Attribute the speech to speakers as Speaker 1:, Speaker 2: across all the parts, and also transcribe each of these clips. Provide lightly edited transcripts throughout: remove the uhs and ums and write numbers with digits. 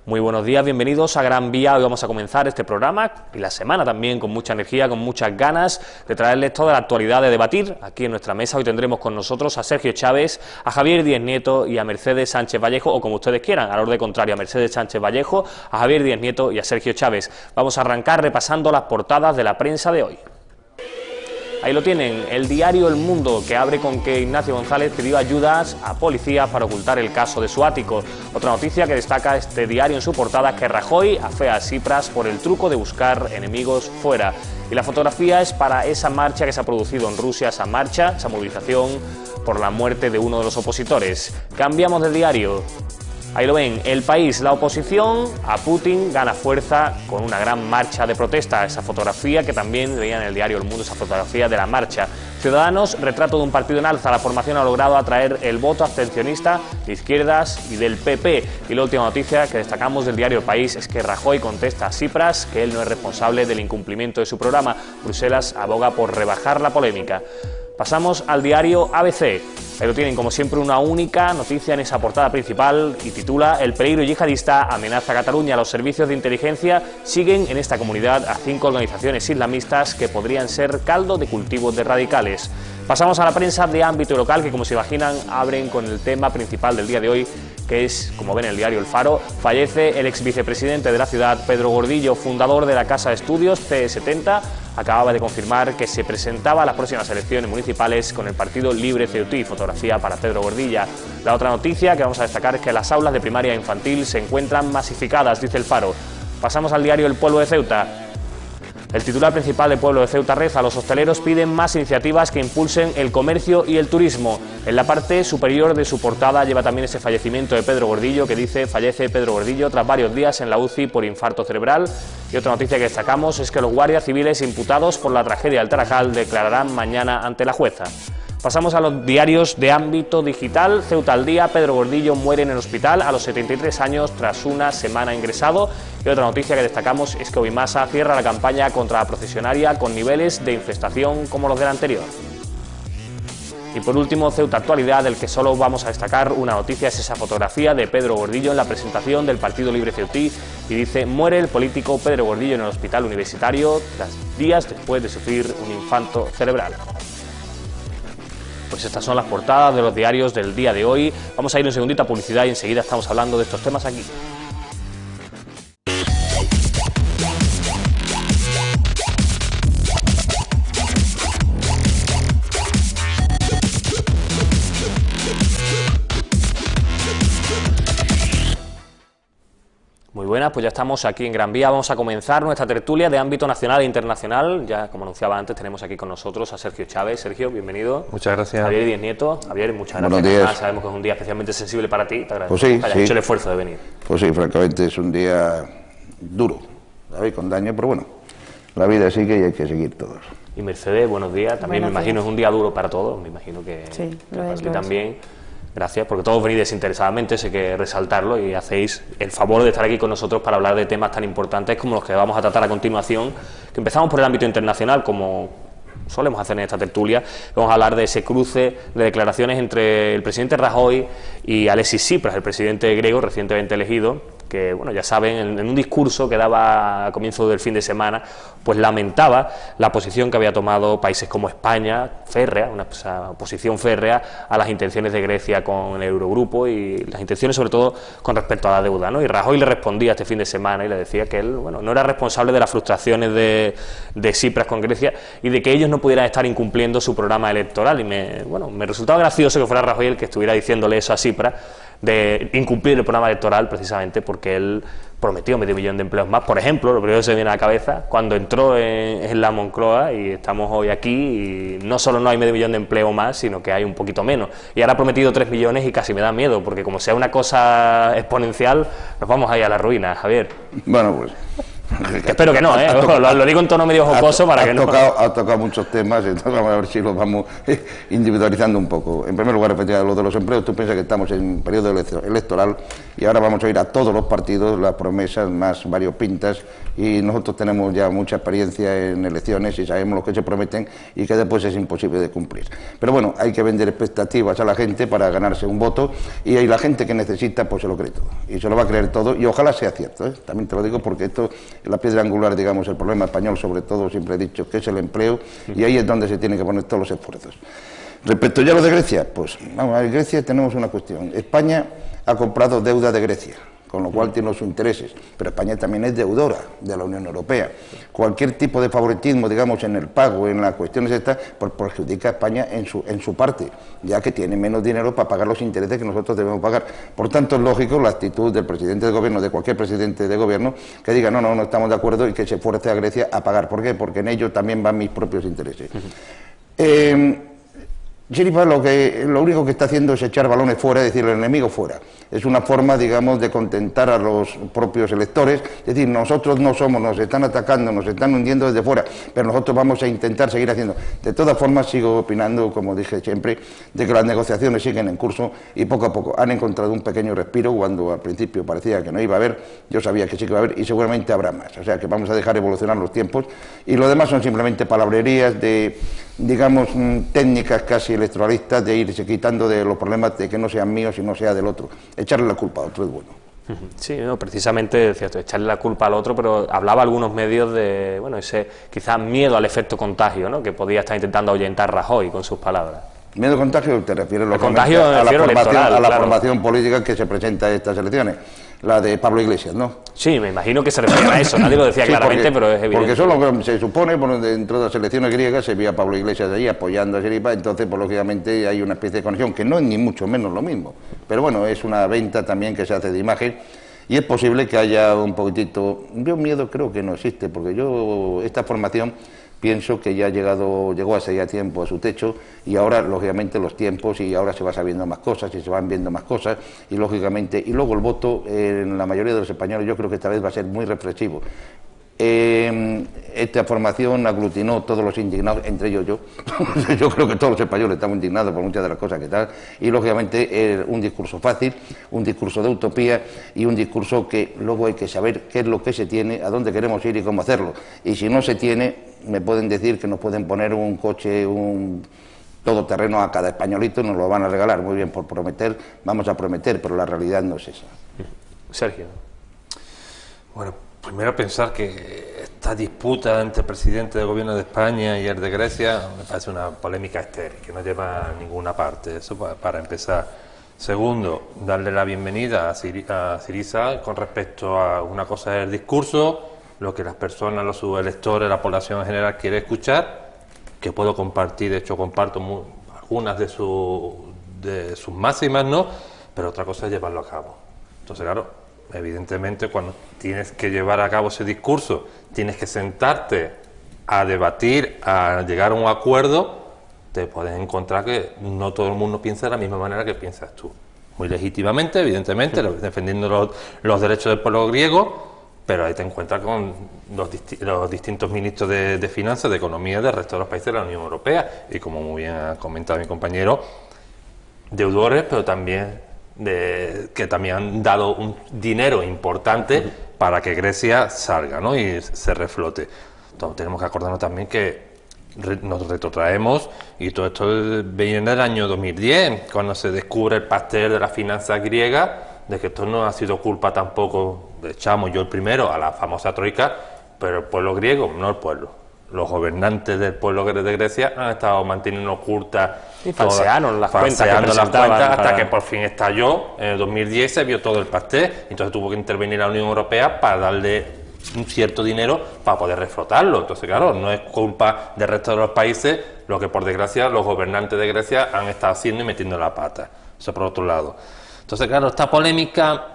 Speaker 1: Muy buenos días, bienvenidos a Gran Vía. Hoy vamos a comenzar este programa y la semana también con mucha energía, con muchas ganas de traerles toda la actualidad, de debatir aquí en nuestra mesa. Hoy tendremos con nosotros a Sergio Chávez, a Javier Díez Nieto y a Mercedes Sánchez Vallejo, o como ustedes quieran, al orden contrario, a Mercedes Sánchez Vallejo, a Javier Díez Nieto y a Sergio Chávez. Vamos a arrancar repasando las portadas de la prensa de hoy. Ahí lo tienen, el diario El Mundo, que abre con que Ignacio González pidió ayudas a policías para ocultar el caso de su ático. Otra noticia que destaca este diario en su portada es que Rajoy afea a Tsipras por el truco de buscar enemigos fuera. Y la fotografía es para esa marcha que se ha producido en Rusia, esa marcha, esa movilización por la muerte de uno de los opositores. Cambiamos de diario. Ahí lo ven, El País, la oposición a Putin gana fuerza con una gran marcha de protesta. Esa fotografía que también veía en el diario El Mundo, esa fotografía de la marcha. Ciudadanos, retrato de un partido en alza. La formación ha logrado atraer el voto abstencionista de izquierdas y del PP. Y la última noticia que destacamos del diario El País es que Rajoy contesta a Tsipras que él no es responsable del incumplimiento de su programa. Bruselas aboga por rebajar la polémica. Pasamos al diario ABC. Ahí lo tienen, como siempre, una única noticia en esa portada principal y titula: El peligro yihadista amenaza a Cataluña. Los servicios de inteligencia siguen en esta comunidad a 5 organizaciones islamistas que podrían ser caldo de cultivo de radicales. Pasamos a la prensa de ámbito local, que, como se imaginan, abren con el tema principal del día de hoy, que es, como ven en el diario El Faro, fallece el ex vicepresidente de la ciudad, Pedro Gordillo, fundador de la Casa de Estudios C70. Acababa de confirmar que se presentaba a las próximas elecciones municipales con el Partido Libre Ceutí. Fotografía para Pedro Gordillo. La otra noticia que vamos a destacar es que las aulas de primaria e infantil se encuentran masificadas, dice El Faro. Pasamos al diario El Pueblo de Ceuta. El titular principal del Pueblo de Ceuta reza: los hosteleros piden más iniciativas que impulsen el comercio y el turismo. En la parte superior de su portada lleva también ese fallecimiento de Pedro Gordillo, que dice: fallece Pedro Gordillo tras varios días en la UCI por infarto cerebral. Y otra noticia que destacamos es que los guardias civiles imputados por la tragedia del Tarajal declararán mañana ante la jueza. Pasamos a los diarios de ámbito digital. Ceuta al día: Pedro Gordillo muere en el hospital a los 73 años tras una semana ingresado. Y otra noticia que destacamos es que Obimasa cierra la campaña contra la procesionaria con niveles de infestación como los del anterior. Y por último, Ceuta Actualidad, del que solo vamos a destacar una noticia, es esa fotografía de Pedro Gordillo en la presentación del Partido Libre Ceutí, y dice: muere el político Pedro Gordillo en el hospital universitario tras días después de sufrir un infarto cerebral. Pues estas son las portadas de los diarios del día de hoy. Vamos a ir un segundito a publicidad y enseguida estamos hablando de estos temas aquí. Muy buenas, pues ya estamos aquí en Gran Vía. Vamos a comenzar nuestra tertulia de ámbito nacional e internacional. Ya, como anunciaba antes, tenemos aquí con nosotros a Sergio Chávez. Sergio, bienvenido.
Speaker 2: Muchas gracias.
Speaker 1: Javier Díez Nieto. Javier, muchas gracias.
Speaker 2: Buenos días.
Speaker 1: Sabemos que es un día especialmente sensible para ti. Te agradezco
Speaker 2: pues sí,
Speaker 1: que hayas hecho el esfuerzo de venir.
Speaker 2: Pues sí, francamente es un día duro, ¿sabes? Con daño, pero bueno, la vida sigue y hay que seguir todos.
Speaker 1: Y Mercedes, buenos días. También
Speaker 3: Buenos
Speaker 1: me imagino
Speaker 3: días.
Speaker 1: es un día duro para todos. Me imagino que,
Speaker 3: Sí,
Speaker 1: que
Speaker 3: lo
Speaker 1: para
Speaker 3: es,
Speaker 1: ti
Speaker 3: lo es.
Speaker 1: también. Gracias, porque todos venís desinteresadamente, sé que resaltarlo, y hacéis el favor de estar aquí con nosotros para hablar de temas tan importantes como los que vamos a tratar a continuación, que empezamos por el ámbito internacional, como solemos hacer en esta tertulia. Vamos a hablar de ese cruce de declaraciones entre el presidente Rajoy y Alexis Tsipras, el presidente griego recientemente elegido, que, bueno, ya saben, en un discurso que daba a comienzo del fin de semana, pues lamentaba la posición que había tomado países como España, férrea, una posición férrea a las intenciones de Grecia con el Eurogrupo y las intenciones sobre todo con respecto a la deuda, ¿no? Y Rajoy le respondía este fin de semana y le decía que él, bueno, no era responsable de las frustraciones de Tsipras con Grecia y de que ellos no pudieran estar incumpliendo su programa electoral. Y me resultaba gracioso que fuera Rajoy el que estuviera diciéndole eso a Tsipras, de incumplir el programa electoral, precisamente porque él prometió 500.000 de empleos más. Por ejemplo, lo primero que se me viene a la cabeza, cuando entró en la Moncloa, y estamos hoy aquí, y no solo no hay 500.000 de empleo más, sino que hay un poquito menos. Y ahora ha prometido 3 millones y casi me da miedo, porque como sea una cosa exponencial, nos vamos a ir a la ruina, Javier.
Speaker 2: Bueno, pues
Speaker 1: Espero que no, ¿eh? Ojo, lo digo en tono medio jocoso para que no...
Speaker 2: Ha tocado muchos temas, entonces vamos a ver si los vamos individualizando un poco. En primer lugar, efectivamente, lo de los empleos, tú piensas que estamos en periodo electoral y ahora vamos a ir a todos los partidos las promesas más variopintas, y nosotros tenemos ya mucha experiencia en elecciones y sabemos lo que se prometen y que después es imposible de cumplir. Pero bueno, hay que vender expectativas a la gente para ganarse un voto, y hay la gente que necesita, pues se lo cree todo, y se lo va a creer todo, y ojalá sea cierto, ¿eh? También te lo digo porque esto es la piedra angular, digamos, el problema español, sobre todo, siempre he dicho que es el empleo, y ahí es donde se tienen que poner todos los esfuerzos. Respecto ya a lo de Grecia, pues vamos, a Grecia tenemos una cuestión. España ha comprado deuda de Grecia, con lo cual tiene sus intereses, pero España también es deudora de la Unión Europea. Cualquier tipo de favoritismo, digamos, en el pago, en las cuestiones estas, pues perjudica a España en su parte, ya que tiene menos dinero para pagar los intereses que nosotros debemos pagar. Por tanto, es lógico la actitud del presidente de gobierno, de cualquier presidente de gobierno, que diga, no estamos de acuerdo, y que se fuerce a Grecia a pagar. ¿Por qué? Porque en ello también van mis propios intereses. Syriza lo único que está haciendo es echar balones fuera, es decir, el enemigo fuera. Es una forma, digamos, de contentar a los propios electores, es decir, nosotros no somos, nos están atacando, nos están hundiendo desde fuera, pero nosotros vamos a intentar seguir haciendo. De todas formas, sigo opinando, como dije siempre, de que las negociaciones siguen en curso y poco a poco han encontrado un pequeño respiro cuando al principio parecía que no iba a haber. Yo sabía que sí que iba a haber y seguramente habrá más. O sea, que vamos a dejar evolucionar los tiempos, y lo demás son simplemente palabrerías de, digamos, técnicas casi electoralistas, de irse quitando de los problemas de que no sean míos y no sea del otro. Echarle la culpa a otro es bueno.
Speaker 1: Sí, no, precisamente es cierto, echarle la culpa al otro, pero hablaba algunos medios de, bueno, ese quizás miedo al efecto contagio, ¿no?, que podía estar intentando ahuyentar Rajoy con sus palabras.
Speaker 2: ¿Miedo contagio? Te refieres
Speaker 1: contagio
Speaker 2: a la
Speaker 1: claro,
Speaker 2: formación política que se presenta a estas elecciones, la de Pablo Iglesias, ¿no?
Speaker 1: Sí, me imagino que se refiere a eso, nadie lo decía claramente, pero es evidente.
Speaker 2: Porque solo se supone, bueno, dentro de las elecciones griegas se veía a Pablo Iglesias allí apoyando a Syriza, entonces, pues lógicamente hay una especie de conexión, que no es ni mucho menos lo mismo, pero bueno, es una venta también que se hace de imagen, y es posible que haya un poquitito, yo miedo creo que no existe, porque esta formación pienso que ya llegó hace ya tiempo a su techo, y ahora lógicamente los tiempos, y ahora se va sabiendo más cosas y se van viendo más cosas, y lógicamente, y luego el voto en la mayoría de los españoles yo creo que esta vez va a ser muy reflexivo. Esta formación aglutinó todos los indignados, entre ellos yo. Yo creo que todos los españoles estamos indignados por muchas de las cosas que tal, y lógicamente un discurso fácil, un discurso de utopía, y un discurso que luego hay que saber qué es lo que se tiene, a dónde queremos ir y cómo hacerlo. Y si no se tiene, me pueden decir que nos pueden poner un coche, un todoterreno a cada españolito, nos lo van a regalar. Muy bien, por prometer, vamos a prometer, pero la realidad no es esa.
Speaker 1: Sergio.
Speaker 3: Bueno, primero pensar que esta disputa entre el presidente del gobierno de España y el de Grecia me parece una polémica estéril, que no lleva a ninguna parte, eso para empezar. Segundo, darle la bienvenida a Syriza con respecto a una cosa del discurso, lo que las personas, los subelectores, la población en general quiere escuchar, que puedo compartir, de hecho comparto algunas de sus máximas, ¿no? Pero otra cosa es llevarlo a cabo. Entonces, claro, evidentemente cuando tienes que llevar a cabo ese discurso, tienes que sentarte a debatir, a llegar a un acuerdo, te puedes encontrar que no todo el mundo piensa de la misma manera que piensas tú. Muy legítimamente, evidentemente, defendiendo los derechos del pueblo griego, pero ahí te encuentras con los distintos ministros de Finanzas, de Economía del resto de los países de la Unión Europea, y como muy bien ha comentado mi compañero, deudores, pero también que también han dado un dinero importante para que Grecia salga, ¿no?, y se reflote. Entonces tenemos que acordarnos también que nos retrotraemos, y todo esto viene del año 2010, cuando se descubre el pastel de las finanzas griegas, de que esto no ha sido culpa tampoco, echamos yo el primero a la famosa troika, pero el pueblo griego, no el pueblo. Los gobernantes del pueblo de Grecia han estado manteniendo ocultas
Speaker 1: y falsearon las cuentas
Speaker 3: hasta que por fin estalló. En el 2010 se vio todo el pastel, entonces tuvo que intervenir la Unión Europea para darle un cierto dinero para poder reflotarlo. Entonces, claro, no es culpa del resto de los países lo que, por desgracia, los gobernantes de Grecia han estado haciendo y metiendo la pata. Eso por otro lado. Entonces, claro, esta polémica,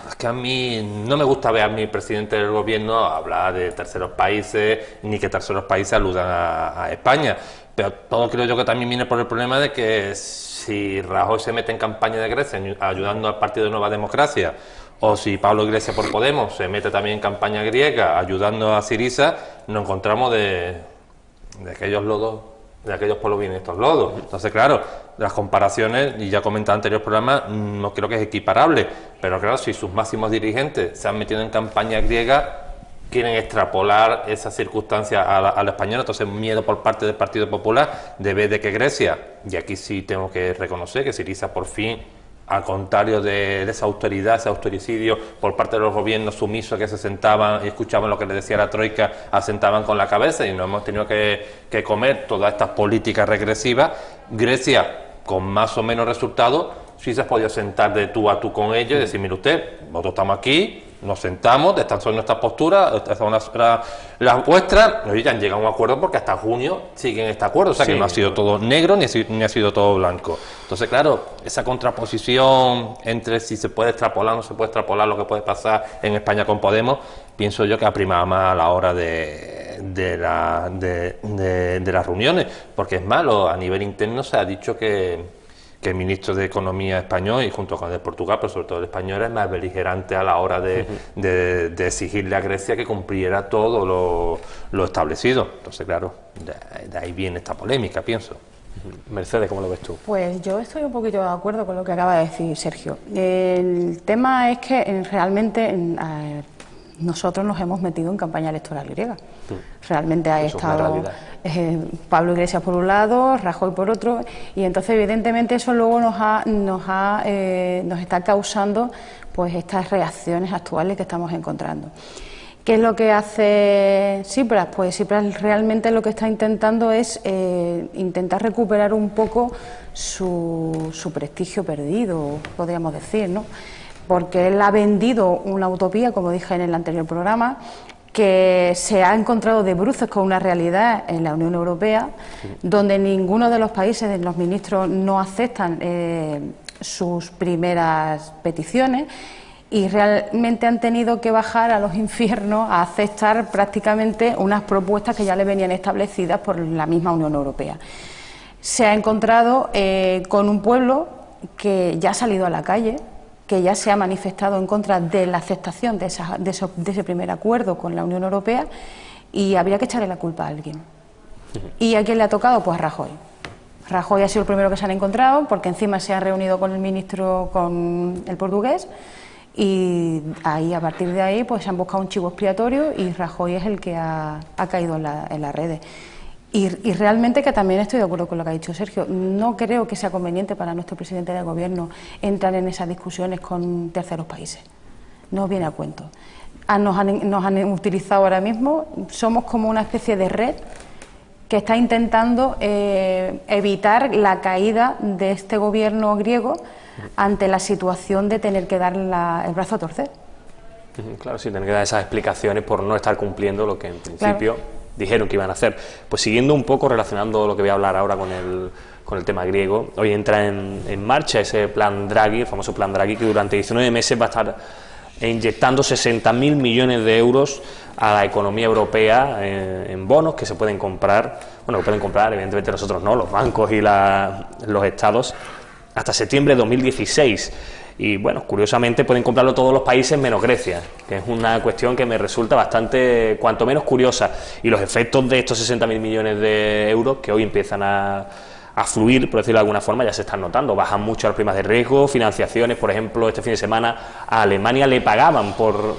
Speaker 3: es que a mí no me gusta ver a mi presidente del gobierno hablar de terceros países, ni que terceros países aludan a España, pero todo creo yo que también viene por el problema de que si Rajoy se mete en campaña de Grecia ayudando al Partido de Nueva Democracia, o si Pablo Iglesias por Podemos se mete también en campaña griega ayudando a Syriza, nos encontramos de aquellos lodos, de aquellos pueblos vienen estos lodos. Entonces, claro, las comparaciones, y ya comentaba en anterior programa, no creo que es equiparable, pero claro, si sus máximos dirigentes se han metido en campaña griega, quieren extrapolar esa circunstancia a la española, entonces miedo por parte del Partido Popular de ver de que Grecia, y aquí sí tengo que reconocer que Syriza por fin, al contrario de esa austeridad, ese austericidio por parte de los gobiernos sumisos que se sentaban y escuchaban lo que les decía la Troika, asentaban con la cabeza y no hemos tenido que comer todas estas políticas regresivas. Grecia, con más o menos resultados, sí se ha podido sentar de tú a tú con ellos y decir, mire usted, nosotros estamos aquí, nos sentamos, estas son nuestras posturas, estas son las vuestras, y ya han llegado a un acuerdo porque hasta junio siguen este acuerdo, o sea que no ha sido todo negro ni ha sido todo blanco. Entonces, claro, esa contraposición entre si se puede extrapolar o no se puede extrapolar lo que puede pasar en España con Podemos, pienso yo que ha primado más a la hora de las reuniones, porque es malo, a nivel interno se ha dicho que el ministro de Economía español, y junto con el de Portugal, pero sobre todo el español, es más beligerante a la hora de exigirle a Grecia que cumpliera todo lo establecido. Entonces, claro, de ahí viene esta polémica, pienso.
Speaker 1: Mercedes, ¿cómo lo ves tú?
Speaker 4: Pues yo estoy un poquito de acuerdo con lo que acaba de decir Sergio. El tema es que realmente nosotros nos hemos metido en campaña electoral griega. Realmente ha estado Pablo Iglesias por un lado, Rajoy por otro, y entonces evidentemente eso luego nos está causando pues estas reacciones actuales que estamos encontrando. ¿Qué es lo que hace Tsipras? Pues Tsipras realmente lo que está intentando es intentar recuperar un poco su prestigio perdido, podríamos decir, ¿no? Porque él ha vendido una utopía, como dije en el anterior programa, que se ha encontrado de bruces con una realidad en la Unión Europea, donde ninguno de los países, los ministros, no aceptan sus primeras peticiones y realmente han tenido que bajar a los infiernos a aceptar prácticamente unas propuestas que ya le venían establecidas por la misma Unión Europea. Se ha encontrado con un pueblo que ya ha salido a la calle, que ya se ha manifestado en contra de la aceptación de ese primer acuerdo con la Unión Europea, y habría que echarle la culpa a alguien. ¿Y a quién le ha tocado? Pues a Rajoy. Rajoy ha sido el primero que se han encontrado, porque encima se ha reunido con el ministro, con el portugués, y ahí, a partir de ahí, pues se han buscado un chivo expiatorio y Rajoy es el que ha caído en las redes. Y realmente, que también estoy de acuerdo con lo que ha dicho Sergio, no creo que sea conveniente para nuestro presidente de gobierno entrar en esas discusiones con terceros países. No viene a cuento. Nos han utilizado ahora mismo, somos como una especie de red que está intentando evitar la caída de este gobierno griego ante la situación de tener que dar el brazo a torcer.
Speaker 1: Claro, sí, tener que dar esas explicaciones por no estar cumpliendo lo que en principio dijeron que iban a hacer. Pues siguiendo un poco, relacionando lo que voy a hablar ahora con el tema griego, hoy entra en marcha ese plan Draghi, el famoso plan Draghi, que durante 19 meses va a estar inyectando 60.000 millones de euros a la economía europea en bonos que se pueden comprar, bueno, que pueden comprar, evidentemente nosotros no, los bancos y los estados, hasta septiembre de 2016. Y bueno, curiosamente pueden comprarlo todos los países menos Grecia, que es una cuestión que me resulta bastante, cuanto menos curiosa. Y los efectos de estos 60.000 millones de euros que hoy empiezan a fluir, por decirlo de alguna forma, ya se están notando. Bajan mucho las primas de riesgo, financiaciones. Por ejemplo, este fin de semana a Alemania le pagaban por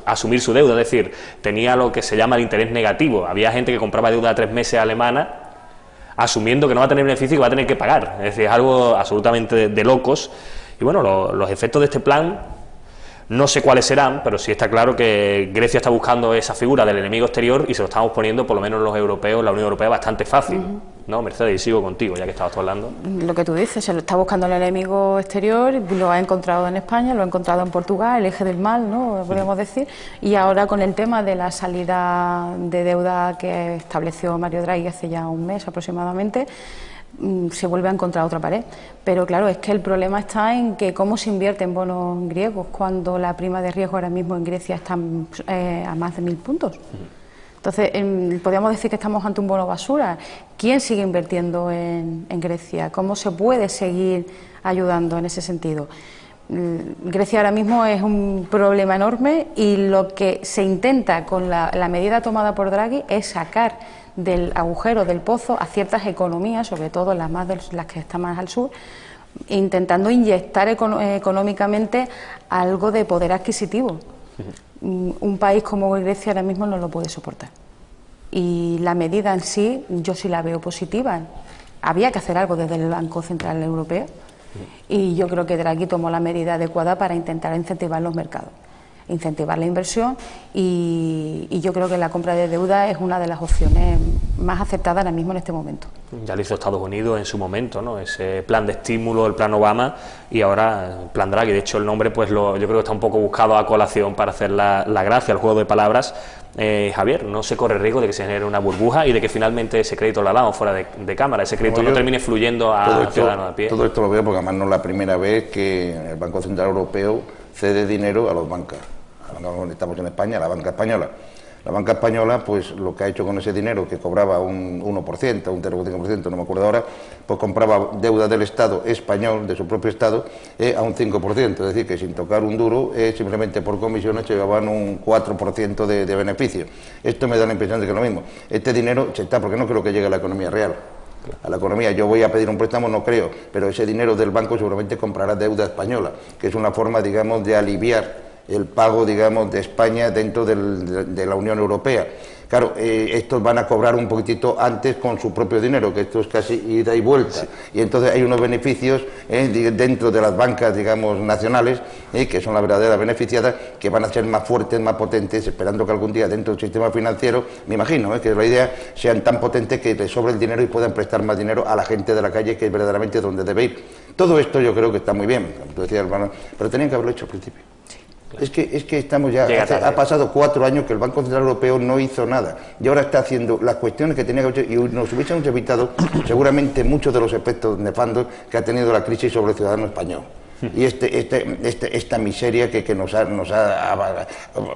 Speaker 1: asumir su deuda, es decir, tenía lo que se llama el interés negativo. Había gente que compraba deuda a 3 meses alemana asumiendo que no va a tener beneficio y que va a tener que pagar. Es decir, es algo absolutamente de locos. Y bueno, los efectos de este plan no sé cuáles serán, pero sí está claro que Grecia está buscando esa figura del enemigo exterior y se lo estamos poniendo, por lo menos los europeos, la Unión Europea, bastante fácil. ¿No, Mercedes? Y sigo contigo, ya que estabas tú hablando.
Speaker 4: Lo que tú dices, se lo está buscando el enemigo exterior, lo ha encontrado en España, lo ha encontrado en Portugal, el eje del mal, ¿no? Podemos decir, y ahora con el tema de la salida de deuda que estableció Mario Draghi hace ya un mes aproximadamente, se vuelve a encontrar otra pared. Pero claro, es que el problema está en que cómo se invierte en bonos griegos cuando la prima de riesgo ahora mismo en Grecia está a más de 1.000 puntos. Entonces, podríamos decir que estamos ante un bono basura. ¿Quién sigue invirtiendo en Grecia? ¿Cómo se puede seguir ayudando en ese sentido? Grecia ahora mismo es un problema enorme y lo que se intenta con la medida tomada por Draghi es sacar del agujero, del pozo, a ciertas economías, sobre todo las que están más al sur, intentando inyectar económicamente algo de poder adquisitivo. Un país como Grecia ahora mismo no lo puede soportar. Y la medida en sí, yo sí la veo positiva. Había que hacer algo desde el Banco Central Europeo y yo creo que Draghi tomó la medida adecuada para intentar incentivar los mercados, incentivar la inversión y yo creo que la compra de deuda es una de las opciones más aceptadas ahora mismo en este momento.
Speaker 1: Ya lo hizo Estados Unidos en su momento, ¿no? Ese plan de estímulo, el plan Obama, y ahora el plan Draghi. De hecho, el nombre pues yo creo que está un poco buscado a colación para hacer la gracia, el juego de palabras. Javier, ¿no se corre riesgo de que se genere una burbuja y de que finalmente ese crédito lo hagamos fuera de cámara, ese crédito no termine fluyendo a ciudadanos a pie?
Speaker 2: Todo esto lo veo porque además no es la primera vez que el Banco Central Europeo cede dinero a los bancos. Estamos en España, la banca española. La banca española, pues lo que ha hecho con ese dinero, que cobraba un 1%, un 0,5%, no me acuerdo ahora, pues compraba deuda del Estado español, de su propio Estado, a un 5%. Es decir, que sin tocar un duro, simplemente por comisiones se llevaban un 4% de beneficio. Esto me da la impresión de que es lo mismo. Este dinero se está, porque no creo que llegue a la economía real. A la economía, yo voy a pedir un préstamo, no creo, pero ese dinero del banco seguramente comprará deuda española, que es una forma, digamos, de aliviar el pago, digamos, de España dentro de la Unión Europea. Claro, estos van a cobrar un poquitito antes con su propio dinero, que esto es casi ida y vuelta. Sí. Y entonces hay unos beneficios dentro de las bancas, digamos, nacionales, que son las verdaderas beneficiadas, que van a ser más fuertes, más potentes, esperando que algún día dentro del sistema financiero, me imagino, que la idea sean tan potentes que les sobre el dinero y puedan prestar más dinero a la gente de la calle, que es verdaderamente donde debe ir. Todo esto yo creo que está muy bien, como tú decías, hermano, pero tenían que haberlo hecho al principio. Es que estamos ya, ha pasado 4 años que el Banco Central Europeo no hizo nada y ahora está haciendo las cuestiones que tenía que hacer y nos hubiésemos evitado seguramente muchos de los efectos nefandos que ha tenido la crisis sobre el ciudadano español. Y esta miseria que nos ha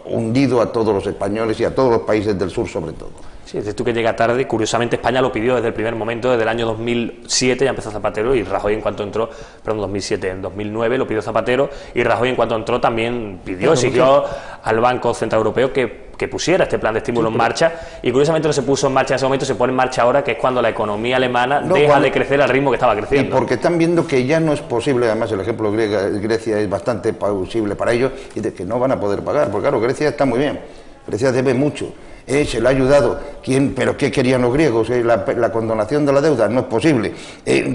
Speaker 2: hundido a todos los españoles y a todos los países del sur sobre todo.
Speaker 1: Sí, dices tú que llega tarde. Curiosamente España lo pidió desde el primer momento, desde el año 2007 ya empezó Zapatero y Rajoy en cuanto entró, perdón, 2007, en 2009 lo pidió Zapatero y Rajoy en cuanto entró también pidió, exigió al Banco Central Europeo que pusiera este plan de estímulo en marcha y curiosamente no se puso en marcha en ese momento, se pone en marcha ahora, que es cuando la economía alemana deja de crecer al ritmo que estaba creciendo.
Speaker 2: Y porque están viendo que ya no es posible, además el ejemplo de Grecia es bastante plausible para ellos y de que no van a poder pagar, porque claro, Grecia está muy bien, Grecia debe mucho. Se le ha ayudado. ¿Pero qué querían los griegos? La condonación de la deuda no es posible.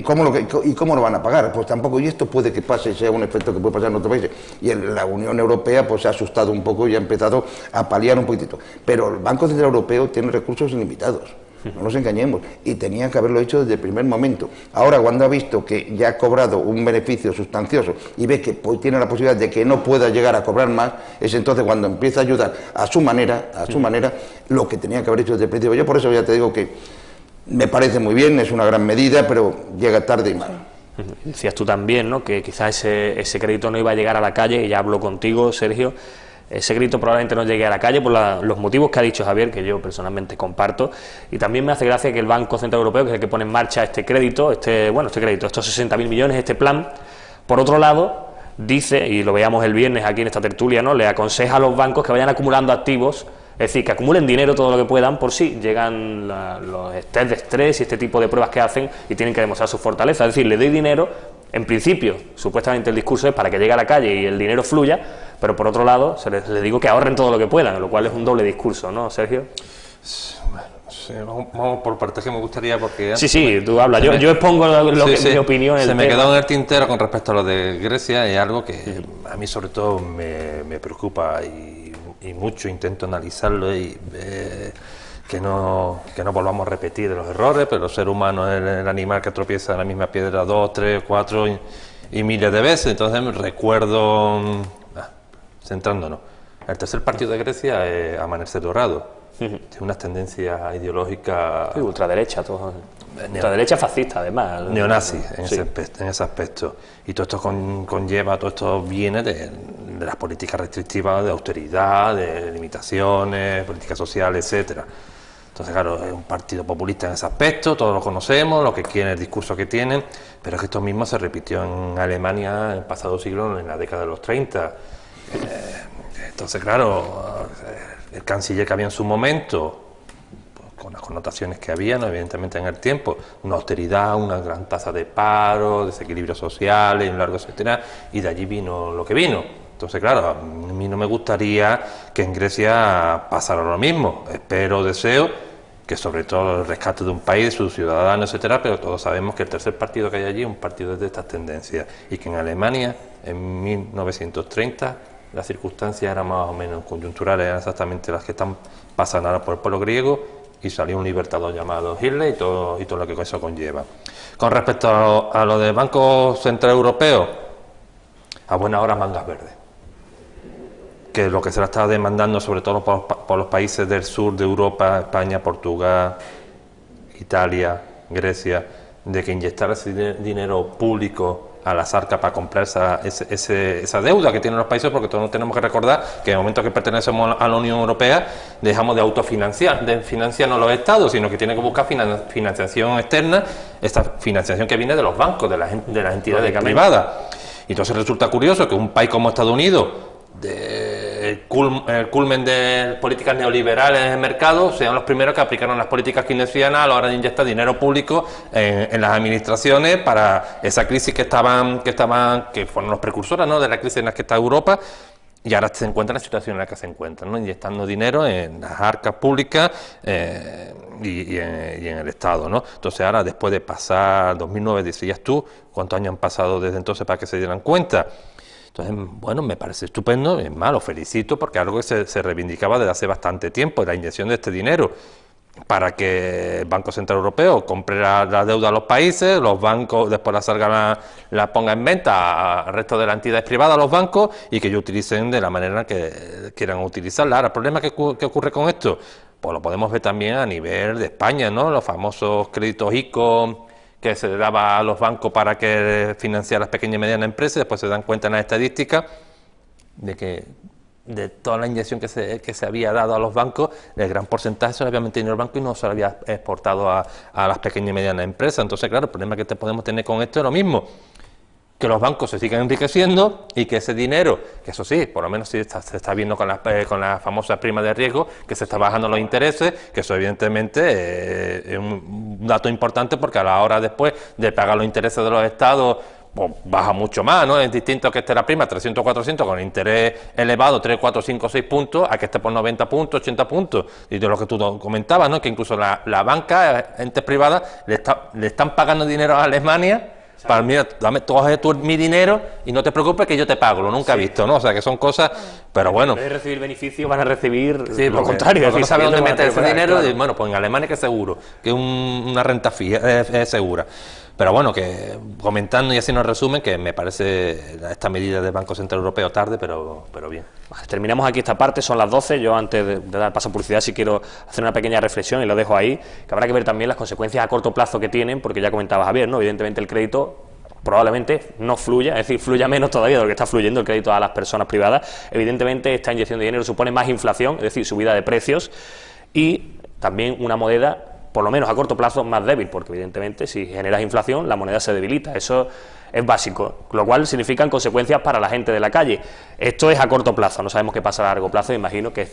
Speaker 2: ¿Cómo lo van a pagar? Pues tampoco. Y esto puede que pase, sea un efecto que puede pasar en otros países. Y la Unión Europea pues se ha asustado un poco y ha empezado a paliar un poquitito. Pero el Banco Central Europeo tiene recursos ilimitados. No nos engañemos, y tenía que haberlo hecho desde el primer momento. Ahora, cuando ha visto que ya ha cobrado un beneficio sustancioso y ve que pues, tiene la posibilidad de que no pueda llegar a cobrar más, es entonces cuando empieza a ayudar a su manera, lo que tenía que haber hecho desde el principio. Yo por eso ya te digo que me parece muy bien, es una gran medida, pero llega tarde y mal.
Speaker 1: Decías tú también, ¿no?, que quizás ese crédito no iba a llegar a la calle, y ya hablo contigo, Sergio. Ese crédito probablemente no llegue a la calle por los motivos que ha dicho Javier, que yo personalmente comparto, y también me hace gracia que el Banco Central Europeo, que es el que pone en marcha este crédito, estos 60.000 millones, este plan, por otro lado, dice, y lo veíamos el viernes aquí en esta tertulia, ¿no?, le aconseja a los bancos que vayan acumulando activos, es decir, que acumulen dinero todo lo que puedan por si llegan los test de estrés y este tipo de pruebas que hacen y tienen que demostrar su fortaleza. Es decir, le doy dinero, en principio, supuestamente el discurso es para que llegue a la calle y el dinero fluya, pero por otro lado, les digo que ahorren todo lo que puedan, lo cual es un doble discurso, ¿no, Sergio?
Speaker 3: Bueno, sí, vamos por partes, que me gustaría, porque...
Speaker 1: Sí, tú hablas, yo expongo mi opinión.
Speaker 3: Se me quedó en el tintero con respecto a lo de Grecia, y algo que a mí sobre todo me preocupa y mucho, intento analizarlo y que no volvamos a repetir los errores, pero el ser humano es el animal que tropieza en la misma piedra 2, 3, 4 y miles de veces. Entonces recuerdo, centrándonos, el tercer partido de Grecia es Amanecer Dorado. Tiene unas tendencias ideológicas...
Speaker 1: Sí, ultraderecha, todo. Ultraderecha fascista, además.
Speaker 3: Neonazi, en ese aspecto. Y todo esto conlleva, todo esto viene las políticas restrictivas, de austeridad, de limitaciones, políticas sociales, etcétera. Entonces, claro, es un partido populista en ese aspecto, todos lo conocemos, lo que quieren, el discurso que tienen, pero es que esto mismo se repitió en Alemania en el pasado siglo, en la década de los 30. Entonces, claro, el canciller que había en su momento, pues, con las connotaciones que había, ¿no?, evidentemente en el tiempo, una austeridad, una gran tasa de paro, desequilibrios sociales, un largo etcétera, y de allí vino lo que vino. Entonces, claro, a mí no me gustaría que en Grecia pasara lo mismo. Espero, deseo que sobre todo el rescate de un país, de sus ciudadanos, etcétera, pero todos sabemos que el tercer partido que hay allí es un partido de estas tendencias, y que en Alemania, en 1930, las circunstancias eran más o menos conjunturales, eran exactamente las que están pasando ahora por el pueblo griego, y salió un libertador llamado Hitler y todo lo que eso conlleva. Con respecto a lo del Banco Central Europeo, a buena hora mangas verdes, que lo que se la está demandando sobre todo por los países del sur de Europa, España, Portugal, Italia, Grecia, de que inyectar ese dinero público a las arcas para comprar esa deuda que tienen los países, porque todos tenemos que recordar que en el momento que pertenecemos a la Unión Europea dejamos de financiarnos los estados, sino que tienen que buscar financiación externa, esta financiación que viene de los bancos, de las entidades privadas. Y entonces resulta curioso que un país como Estados Unidos, el culmen de políticas neoliberales en el mercado, sean los primeros que aplicaron las políticas keynesianas a la hora de inyectar dinero público en las administraciones para esa crisis que fueron los precursores, ¿no?, de la crisis en la que está Europa, y ahora se encuentra en la situación en la que se encuentran, ¿no?, inyectando dinero en las arcas públicas y en el Estado, ¿no? Entonces ahora, después de pasar 2009, decías tú, ¿cuántos años han pasado desde entonces para que se dieran cuenta? Entonces, bueno, me parece estupendo, es más, lo felicito, porque algo que se reivindicaba desde hace bastante tiempo, la inyección de este dinero para que el Banco Central Europeo compre la deuda a los países, los bancos después la ponga en venta al resto de las entidades privadas, a los bancos, y que ellos utilicen de la manera que quieran utilizarla. Ahora, ¿el problema que ocurre con esto? Pues lo podemos ver también a nivel de España, ¿no? Los famosos créditos ICO que se daba a los bancos para que financiaran las pequeñas y medianas empresas, después se dan cuenta en las estadísticas de que de toda la inyección que se había dado a los bancos, el gran porcentaje se lo había mantenido el banco y no se lo había exportado a las pequeñas y medianas empresas. Entonces, claro, el problema que podemos tener con esto es lo mismo, que los bancos se sigan enriqueciendo y que ese dinero, que eso sí, por lo menos sí se está viendo con las famosas primas de riesgo, que se está bajando los intereses, que eso evidentemente es un dato importante, porque a la hora después de pagar los intereses de los estados, pues baja mucho más, ¿no? Es distinto que esté la prima 300 o 400 con interés elevado, 3, 4, 5, 6 puntos, a que esté por 90 puntos, 80 puntos. Y de lo que tú comentabas, ¿no?, que incluso la banca, entes privadas, le están pagando dinero a Alemania para, mira, tú coges mi dinero y no te preocupes que yo te pago, lo nunca he visto, ¿no? O sea, que son cosas, pero bueno.
Speaker 1: En vez de recibir beneficios, van a recibir
Speaker 3: lo
Speaker 1: contrario.
Speaker 3: Porque no saben dónde meter ese dinero,
Speaker 1: claro.
Speaker 3: Y bueno, pues en Alemania que es seguro, que es una renta fija, es segura. Pero bueno, que comentando y haciendo resumen, que me parece esta medida del Banco Central Europeo tarde, pero bien.
Speaker 1: Vale, terminamos aquí esta parte, son las 12. Yo, antes de dar paso a publicidad, sí quiero hacer una pequeña reflexión y lo dejo ahí, que habrá que ver también las consecuencias a corto plazo que tienen, porque ya comentaba Javier, ¿no? Evidentemente el crédito probablemente no fluya, es decir, fluya menos todavía de lo que está fluyendo el crédito a las personas privadas. Evidentemente esta inyección de dinero supone más inflación, es decir, subida de precios, y también una moneda, por lo menos a corto plazo, más débil, porque evidentemente si generas inflación la moneda se debilita, eso es básico, lo cual significan consecuencias para la gente de la calle. Esto es a corto plazo, no sabemos qué pasa a largo plazo, imagino que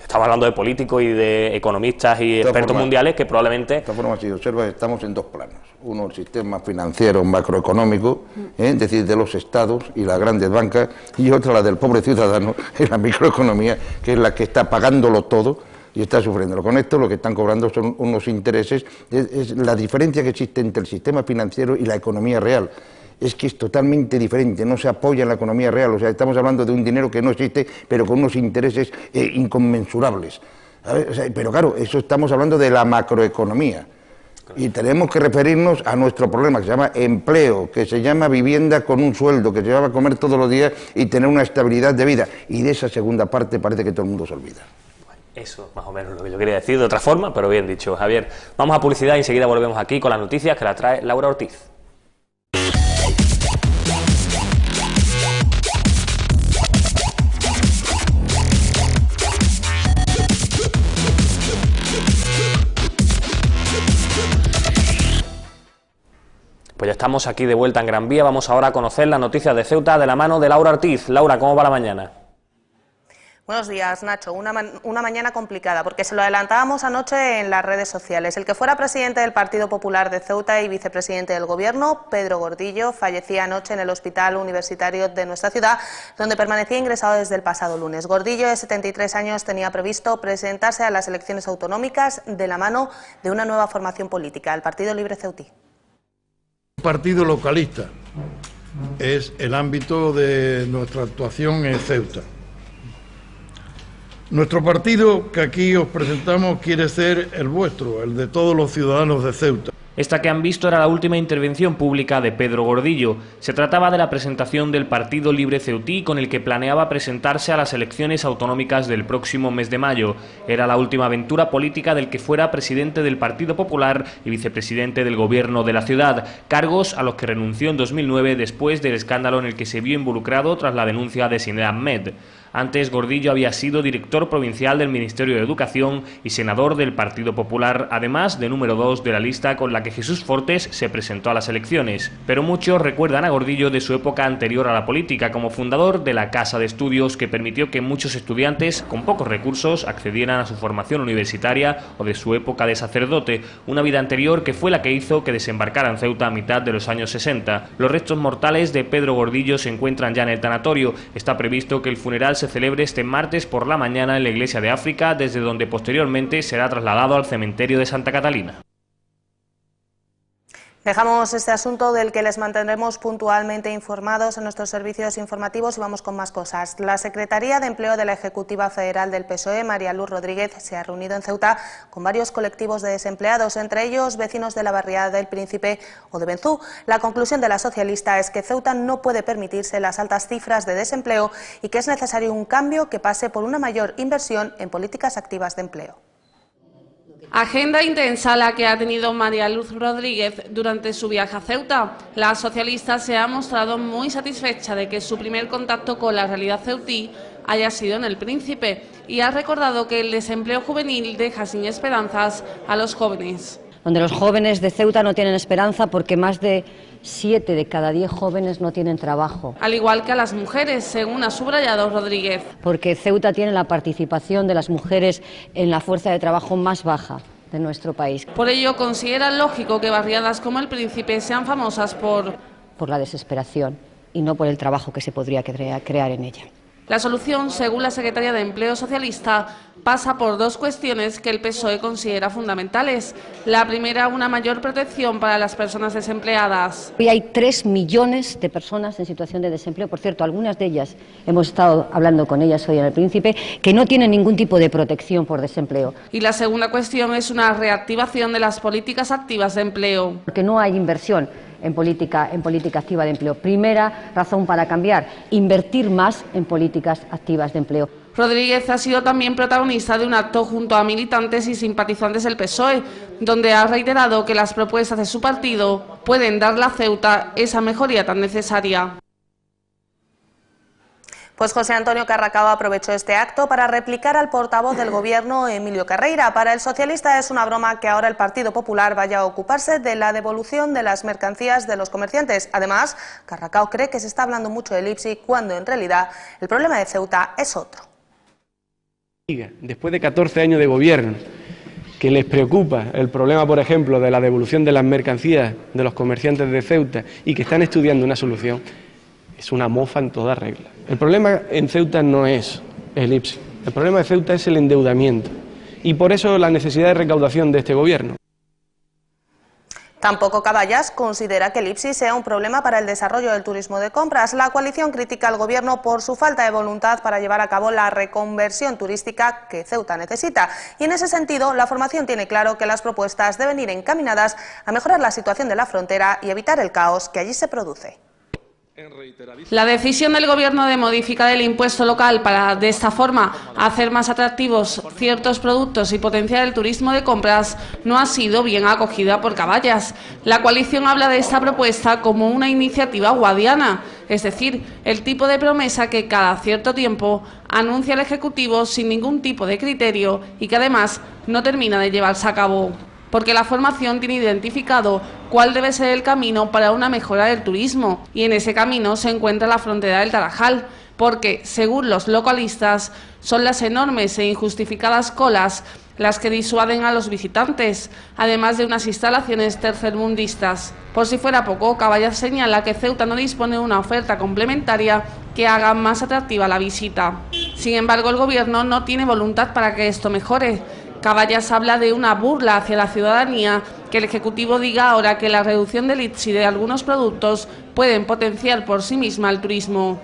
Speaker 1: estamos hablando de políticos y de economistas y expertos mundiales que probablemente...
Speaker 2: De todas formas, si observas, estamos en dos planos. Uno, el sistema financiero macroeconómico, es decir, de los estados y las grandes bancas, y otra, la del pobre ciudadano, en la microeconomía, que es la que está pagándolo todo y está sufriéndolo. Con esto lo que están cobrando son unos intereses, es la diferencia que existe entre el sistema financiero y la economía real. Es que es totalmente diferente, no se apoya en la economía real, o sea, estamos hablando de un dinero que no existe, pero con unos intereses inconmensurables. O sea, pero claro, eso estamos hablando de la macroeconomía. Y tenemos que referirnos a nuestro problema, que se llama empleo, que se llama vivienda con un sueldo, que se llama comer todos los días y tener una estabilidad de vida. Y de esa segunda parte parece que todo el mundo se olvida.
Speaker 1: Eso más o menos lo que yo quería decir de otra forma, pero bien dicho, Javier. Vamos a publicidad y enseguida volvemos aquí con las noticias que la trae Laura Ortiz. Pues ya estamos aquí de vuelta en Gran Vía, vamos ahora a conocer las noticias de Ceuta de la mano de Laura Ortiz. Laura, ¿cómo va la mañana?
Speaker 5: Buenos días, Nacho. Una mañana complicada, porque se lo adelantábamos anoche en las redes sociales. El que fuera presidente del Partido Popular de Ceuta y vicepresidente del Gobierno, Pedro Gordillo, fallecía anoche en el Hospital Universitario de nuestra ciudad, donde permanecía ingresado desde el pasado lunes. Gordillo, de 73 años, tenía previsto presentarse a las elecciones autonómicas de la mano de una nueva formación política, el Partido Libre Ceutí.
Speaker 6: Partido localista es el ámbito de nuestra actuación en Ceuta. Nuestro partido, que aquí os presentamos, quiere ser el vuestro, el de todos los ciudadanos de Ceuta.
Speaker 1: Esta que han visto era la última intervención pública de Pedro Gordillo. Se trataba de la presentación del Partido Libre Ceutí, con el que planeaba presentarse a las elecciones autonómicas del próximo mes de mayo. Era la última aventura política del que fuera presidente del Partido Popular y vicepresidente del Gobierno de la ciudad, cargos a los que renunció en 2009 después del escándalo en el que se vio involucrado tras la denuncia de Siné Ahmed. Antes, Gordillo había sido director provincial del Ministerio de Educación y senador del Partido Popular, además de número 2 de la lista con la que Jesús Fortes se presentó a las elecciones. Pero muchos recuerdan a Gordillo de su época anterior a la política, como fundador de la Casa de Estudios, que permitió que muchos estudiantes con pocos recursos accedieran a su formación universitaria, o de su época de sacerdote, una vida anterior que fue la que hizo que desembarcara en Ceuta a mitad de los años 60. Los restos mortales de Pedro Gordillo se encuentran ya en el tanatorio. Está previsto que el funeral se celebre este martes por la mañana en la Iglesia de África, desde donde posteriormente será trasladado al cementerio de Santa Catalina.
Speaker 5: Dejamos este asunto del que les mantendremos puntualmente informados en nuestros servicios informativos y vamos con más cosas. La Secretaría de Empleo de la Ejecutiva Federal del PSOE, María Luz Rodríguez, se ha reunido en Ceuta con varios colectivos de desempleados, entre ellos vecinos de la barriada del Príncipe o de Benzú. La conclusión de la socialista es que Ceuta no puede permitirse las altas cifras de desempleo y que es necesario un cambio que pase por una mayor inversión en políticas activas de empleo.
Speaker 7: Agenda intensa la que ha tenido María Luz Rodríguez durante su viaje a Ceuta. La socialista se ha mostrado muy satisfecha de que su primer contacto con la realidad ceutí haya sido en el Príncipe y ha recordado que el desempleo juvenil deja sin esperanzas a los jóvenes.
Speaker 8: Donde los jóvenes de Ceuta no tienen esperanza porque más de 7 de cada 10 jóvenes no tienen trabajo.
Speaker 7: Al igual que a las mujeres, según ha subrayado Rodríguez.
Speaker 8: Porque Ceuta tiene la participación de las mujeres en la fuerza de trabajo más baja de nuestro país.
Speaker 7: Por ello, considera lógico que barriadas como el Príncipe sean famosas por
Speaker 8: la desesperación y no por el trabajo que se podría crear en ella.
Speaker 7: La solución, según la secretaria de Empleo socialista, pasa por dos cuestiones que el PSOE considera fundamentales. La primera, una mayor protección para las personas desempleadas.
Speaker 8: Hoy hay 3 millones de personas en situación de desempleo. Por cierto, algunas de ellas, hemos estado hablando con ellas hoy en el Príncipe, que no tienen ningún tipo de protección por desempleo.
Speaker 7: Y la segunda cuestión es una reactivación de las políticas activas de empleo.
Speaker 8: Porque no hay inversión en política activa de empleo. Primera razón para cambiar, invertir más en políticas activas de empleo.
Speaker 7: Rodríguez ha sido también protagonista de un acto junto a militantes y simpatizantes del PSOE, donde ha reiterado que las propuestas de su partido pueden darle a Ceuta esa mejoría tan necesaria.
Speaker 5: Pues José Antonio Carracao aprovechó este acto para replicar al portavoz del Gobierno, Emilio Carreira. Para el socialista es una broma que ahora el Partido Popular vaya a ocuparse de la devolución de las mercancías de los comerciantes. Además, Carracao cree que se está hablando mucho del IPSI cuando en realidad el problema de Ceuta es otro.
Speaker 9: Después de 14 años de gobierno, que les preocupa el problema, por ejemplo, de la devolución de las mercancías de los comerciantes de Ceuta y que están estudiando una solución, es una mofa en toda regla. El problema en Ceuta no es el IPSI, el problema de Ceuta es el endeudamiento y por eso la necesidad de recaudación de este gobierno.
Speaker 5: Tampoco Caballas considera que el IPSI sea un problema para el desarrollo del turismo de compras. La coalición critica al Gobierno por su falta de voluntad para llevar a cabo la reconversión turística que Ceuta necesita. Y en ese sentido, la formación tiene claro que las propuestas deben ir encaminadas a mejorar la situación de la frontera y evitar el caos que allí se produce.
Speaker 7: La decisión del Gobierno de modificar el impuesto local para, de esta forma, hacer más atractivos ciertos productos y potenciar el turismo de compras no ha sido bien acogida por Caballas. La coalición habla de esta propuesta como una iniciativa guadiana, es decir, el tipo de promesa que cada cierto tiempo anuncia el Ejecutivo sin ningún tipo de criterio y que además no termina de llevarse a cabo. Porque la formación tiene identificado cuál debe ser el camino para una mejora del turismo, y en ese camino se encuentra la frontera del Tarajal, porque, según los localistas, son las enormes e injustificadas colas las que disuaden a los visitantes, además de unas instalaciones tercermundistas. Por si fuera poco, Caballas señala que Ceuta no dispone de una oferta complementaria que haga más atractiva la visita. Sin embargo, el Gobierno no tiene voluntad para que esto mejore. Caballas habla de una burla hacia la ciudadanía que el Ejecutivo diga ahora que la reducción del ITSI de algunos productos pueden potenciar por sí misma el turismo.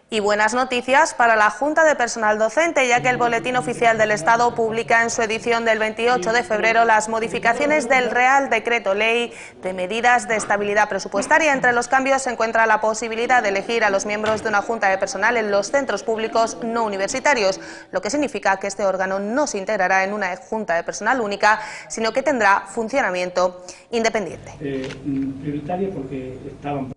Speaker 5: Y buenas noticias para la Junta de Personal Docente, ya que el Boletín Oficial del Estado publica en su edición del 28 de febrero las modificaciones del Real Decreto Ley de Medidas de Estabilidad Presupuestaria. Entre los cambios se encuentra la posibilidad de elegir a los miembros de una Junta de Personal en los centros públicos no universitarios, lo que significa que este órgano no se integrará en una Junta de Personal única, sino que tendrá funcionamiento independiente.
Speaker 10: Prioritaria porque estaban...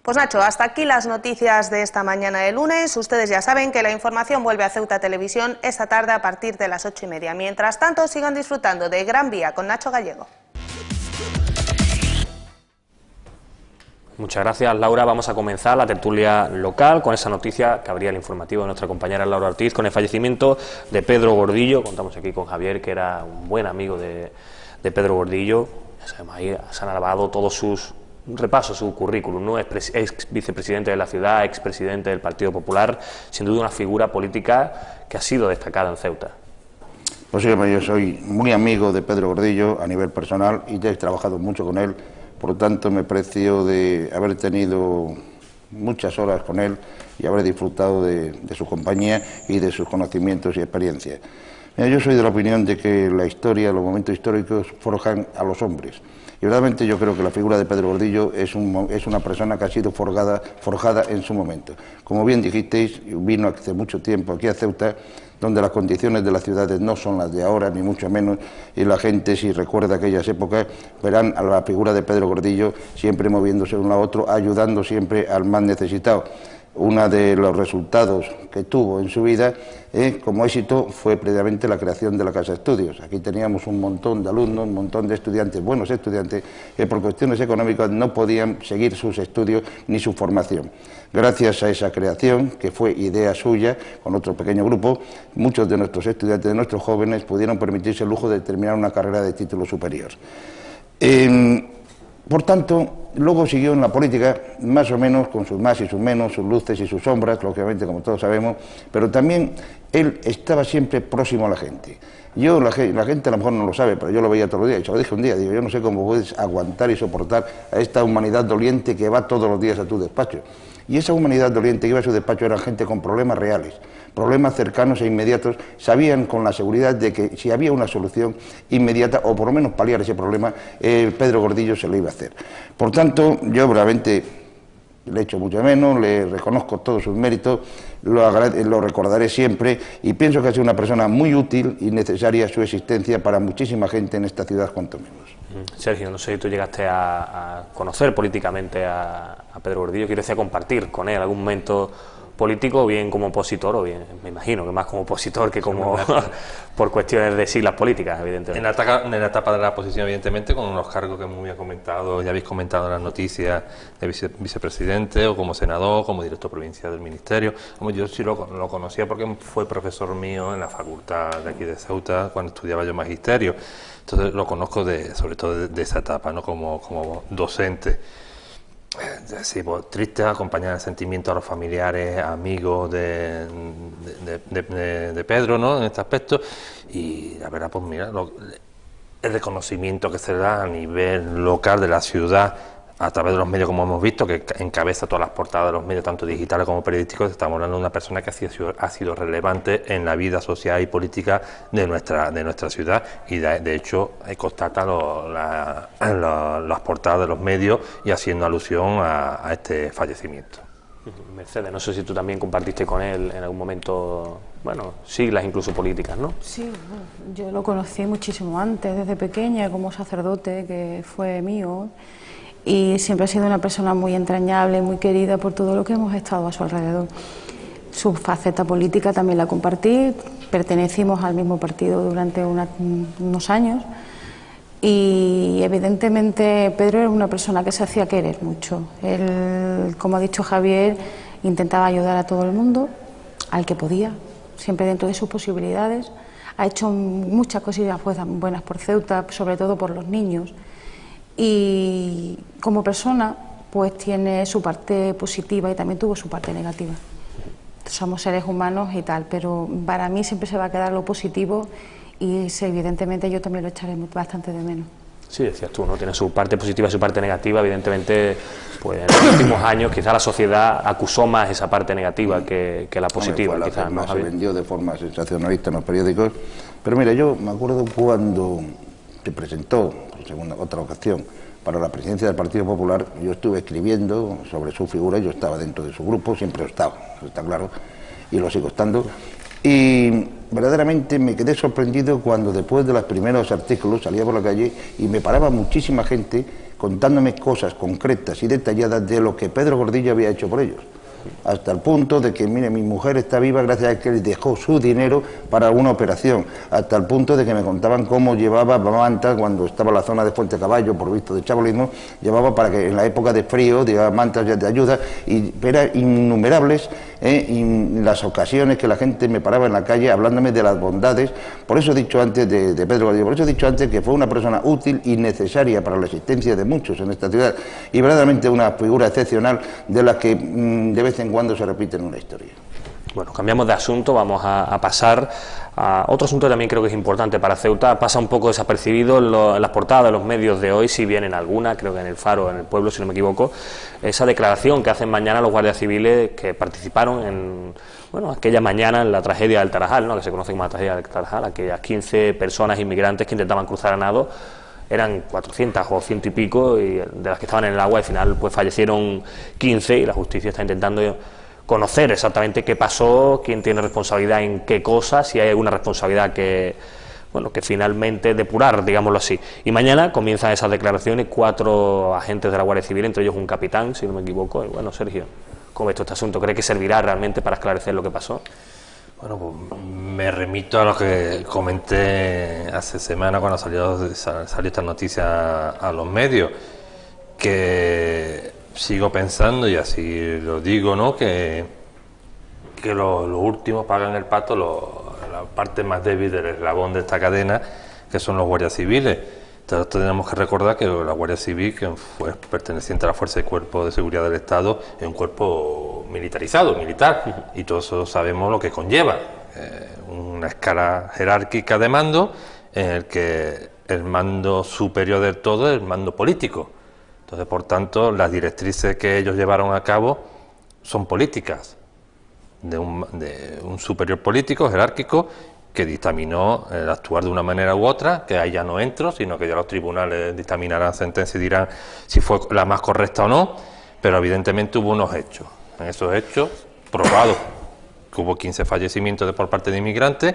Speaker 5: Pues Nacho, hasta aquí las noticias de esta mañana de lunes. Ustedes ya saben que la información vuelve a Ceuta Televisión esta tarde a partir de las 8:30. Mientras tanto, sigan disfrutando de Gran Vía con Nacho Gallego.
Speaker 1: Muchas gracias, Laura. Vamos a comenzar la tertulia local con esa noticia que abría el informativo de nuestra compañera Laura Ortiz, con el fallecimiento de Pedro Gordillo. Contamos aquí con Javier, que era un buen amigo de Pedro Gordillo. Ya sabemos, ahí se han alabado todos sus... Un repaso su currículum, ¿no? Ex vicepresidente de la ciudad, expresidente del Partido Popular, sin duda una figura política que ha sido destacada en Ceuta.
Speaker 2: Pues sí, yo soy muy amigo de Pedro Gordillo a nivel personal y ya he trabajado mucho con él, por lo tanto me precio de haber tenido muchas horas con él y haber disfrutado de su compañía y de sus conocimientos y experiencias. Mira, yo soy de la opinión de que la historia, los momentos históricos forjan a los hombres. Y verdaderamente yo creo que la figura de Pedro Gordillo es una persona que ha sido forjada en su momento. Como bien dijisteis, vino hace mucho tiempo aquí a Ceuta, donde las condiciones de las ciudades no son las de ahora, ni mucho menos, y la gente, si recuerda aquellas épocas, verán a la figura de Pedro Gordillo siempre moviéndose de un lado a otro, ayudando siempre al más necesitado. Uno de los resultados que tuvo en su vida como éxito fue previamente la creación de la Casa de Estudios. Aquí teníamos un montón de alumnos, un montón de estudiantes, buenos estudiantes, que por cuestiones económicas no podían seguir sus estudios ni su formación. Gracias a esa creación, que fue idea suya, con otro pequeño grupo, muchos de nuestros estudiantes, de nuestros jóvenes, pudieron permitirse el lujo de terminar una carrera de título superior. Por tanto, luego siguió en la política, más o menos, con sus más y sus menos, sus luces y sus sombras, lógicamente, como todos sabemos, pero también él estaba siempre próximo a la gente. La gente a lo mejor no lo sabe, pero yo lo veía todos los días, y se lo dije un día, digo, yo no sé cómo puedes aguantar y soportar a esta humanidad doliente que va todos los días a tu despacho. Y esa humanidad doliente que iba a su despacho era gente con problemas reales, problemas cercanos e inmediatos. Sabían con la seguridad de que si había una solución inmediata, o por lo menos paliar ese problema, Pedro Gordillo se lo iba a hacer. Por tanto, yo realmente le echo mucho menos, le reconozco todos sus méritos, lo recordaré siempre y pienso que ha sido una persona muy útil y necesaria su existencia para muchísima gente en esta ciudad, cuanto menos.
Speaker 1: Sergio, no sé si tú llegaste a conocer políticamente a Pedro Gordillo, quiero decir, a compartir con él algún momento político, bien como opositor, o bien, me imagino que más como opositor que como por cuestiones de siglas políticas, evidentemente.
Speaker 3: En la etapa de la oposición, evidentemente, con unos cargos que muy bien comentado, ya habéis comentado en las noticias, de vicepresidente, o como senador, como director provincial del ministerio. Como yo sí lo conocía porque fue profesor mío en la facultad de aquí de Ceuta, cuando estudiaba yo magisterio. Entonces lo conozco sobre todo de esa etapa, ¿no? Como docente. Sí, pues, triste acompañar el sentimiento a los familiares, amigos de Pedro, ¿no? En este aspecto. Y la verdad, pues mira, el reconocimiento que se da a nivel local de la ciudad, a través de los medios, como hemos visto, que encabeza todas las portadas de los medios, tanto digitales como periodísticos. Estamos hablando de una persona que ha sido relevante en la vida social y política de nuestra ciudad, y de hecho constata las portadas de los medios y haciendo alusión a este fallecimiento.
Speaker 1: Mercedes, no sé si tú también compartiste con él en algún momento, bueno, siglas incluso políticas, ¿no?
Speaker 4: Sí, bueno, yo lo conocí muchísimo antes, desde pequeña, como sacerdote, que fue mío. Y siempre ha sido una persona muy entrañable, muy querida por todo lo que hemos estado a su alrededor. Su faceta política también la compartí, pertenecimos al mismo partido durante unos años, Y evidentemente Pedro era una persona que se hacía querer mucho. Él, como ha dicho Javier, intentaba ayudar a todo el mundo, al que podía, siempre dentro de sus posibilidades. Ha hecho muchas cosillas buenas por Ceuta, sobre todo por los niños. Y como persona, pues tiene su parte positiva y también tuvo su parte negativa. Somos seres humanos y tal, pero para mí siempre se va a quedar lo positivo y evidentemente yo también lo echaré bastante de menos.
Speaker 1: Sí, decías tú, ¿no? Tiene su parte positiva y su parte negativa. Evidentemente, pues en los últimos años quizá la sociedad acusó más esa parte negativa que la positiva.
Speaker 2: Bueno,
Speaker 1: quizás, ¿no,
Speaker 2: se vendió de forma sensacionalista en los periódicos. Pero mira, yo me acuerdo cuando se presentó, por otra ocasión, para la presidencia del Partido Popular, yo estuve escribiendo sobre su figura, yo estaba dentro de su grupo, siempre he estado, está claro, y lo sigo estando. Y verdaderamente me quedé sorprendido cuando después de los primeros artículos salía por la calle y me paraba muchísima gente contándome cosas concretas y detalladas de lo que Pedro Gordillo había hecho por ellos. Hasta el punto de que, mire, mi mujer está viva gracias a que él dejó su dinero para una operación, hasta el punto de que me contaban cómo llevaba mantas cuando estaba en la zona de Fuente Caballo, por visto de chabolismo, llevaba para que en la época de frío, llevaba mantas de ayuda, y eran innumerables las ocasiones que la gente me paraba en la calle hablándome de las bondades. Por eso he dicho antes de Pedro Gordillo, por eso he dicho antes que fue una persona útil y necesaria para la existencia de muchos en esta ciudad, y verdaderamente una figura excepcional de la que de vez en cuando se repite en una historia.
Speaker 1: Bueno, cambiamos de asunto, vamos a pasar a otro asunto que también creo que es importante para Ceuta. Pasa un poco desapercibido en las portadas de los medios de hoy, si bien en alguna, creo que en El Faro, en El Pueblo, si no me equivoco, esa declaración que hacen mañana los guardias civiles que participaron en, bueno, aquella mañana en la tragedia del Tarajal, ¿no?, que se conoce como la tragedia del Tarajal, aquellas 15 personas inmigrantes que intentaban cruzar a nado. Eran 400 o 100 y pico, y de las que estaban en el agua, al final pues fallecieron 15, y la justicia está intentando conocer exactamente qué pasó, quién tiene responsabilidad en qué cosas, si hay alguna responsabilidad que, bueno, que finalmente depurar, digámoslo así. Y mañana comienzan esas declaraciones, 4 agentes de la Guardia Civil, entre ellos un capitán, si no me equivoco. Y bueno, Sergio, ¿cómo ves este asunto? ¿Cree que servirá realmente para esclarecer lo que pasó?
Speaker 3: Bueno, pues me remito a lo que comenté hace semana cuando salió esta noticia a los medios, que sigo pensando, y así lo digo, ¿no?, que los últimos pagan el pato, la parte más débil del eslabón de esta cadena, que son los guardias civiles. Entonces tenemos que recordar que la Guardia Civil, que fue perteneciente a la Fuerza y Cuerpo de Seguridad del Estado, es un cuerpo militarizado, militar, y todos eso sabemos lo que conlleva. Una escala jerárquica de mando en el que el mando superior del todo es el mando político. Entonces, por tanto, las directrices que ellos llevaron a cabo son políticas, de un superior político, jerárquico, que dictaminó el actuar de una manera u otra, que ahí ya no entro, sino que ya los tribunales dictaminarán sentencia y dirán si fue la más correcta o no, pero evidentemente hubo unos hechos. En esos hechos, probados que hubo 15 fallecimientos por parte de inmigrantes,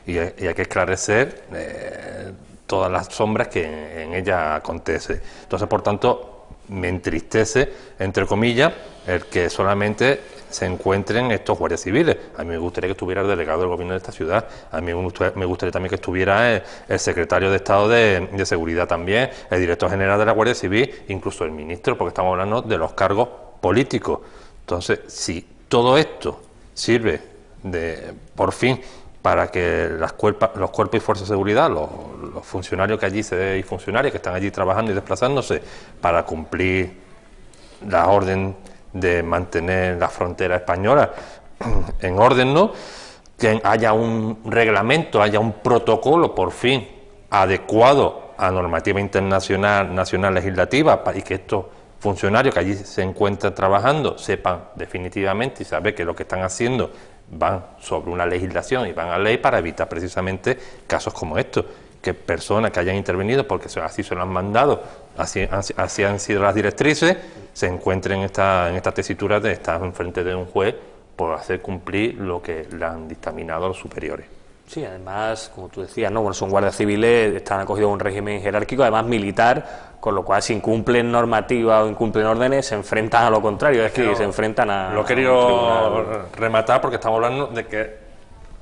Speaker 3: y hay que esclarecer todas las sombras que en ella acontece. Entonces, por tanto, me entristece, entre comillas, el que solamente se encuentren estos guardias civiles. A mí me gustaría que estuviera el delegado del gobierno de esta ciudad, a mí me gustaría también que estuviera el secretario de Estado de Seguridad también, el director general de la Guardia Civil, incluso el ministro, porque estamos hablando de los cargos políticos. Entonces, si todo esto sirve por fin para que los cuerpos y fuerzas de seguridad, los funcionarios que allí y funcionarias que están allí trabajando y desplazándose para cumplir la orden de mantener la frontera española en orden, ¿no?, que haya un reglamento, haya un protocolo por fin adecuado a normativa internacional, nacional, legislativa, y que estos funcionarios que allí se encuentran trabajando sepan definitivamente y saber que lo que están haciendo van sobre una legislación y van a ley, para evitar precisamente casos como estos, que personas que hayan intervenido porque así se lo han mandado, así han sido las directrices, se encuentren en esta tesitura de estar enfrente de un juez por hacer cumplir lo que le han dictaminado los superiores.
Speaker 1: Sí, además, como tú decías, ¿no?, bueno, son guardias civiles, están acogidos a un régimen jerárquico, además militar, con lo cual si incumplen normativa o incumplen órdenes, se enfrentan a lo contrario, es que se enfrentan a...
Speaker 3: Lo he querido rematar porque estamos hablando de que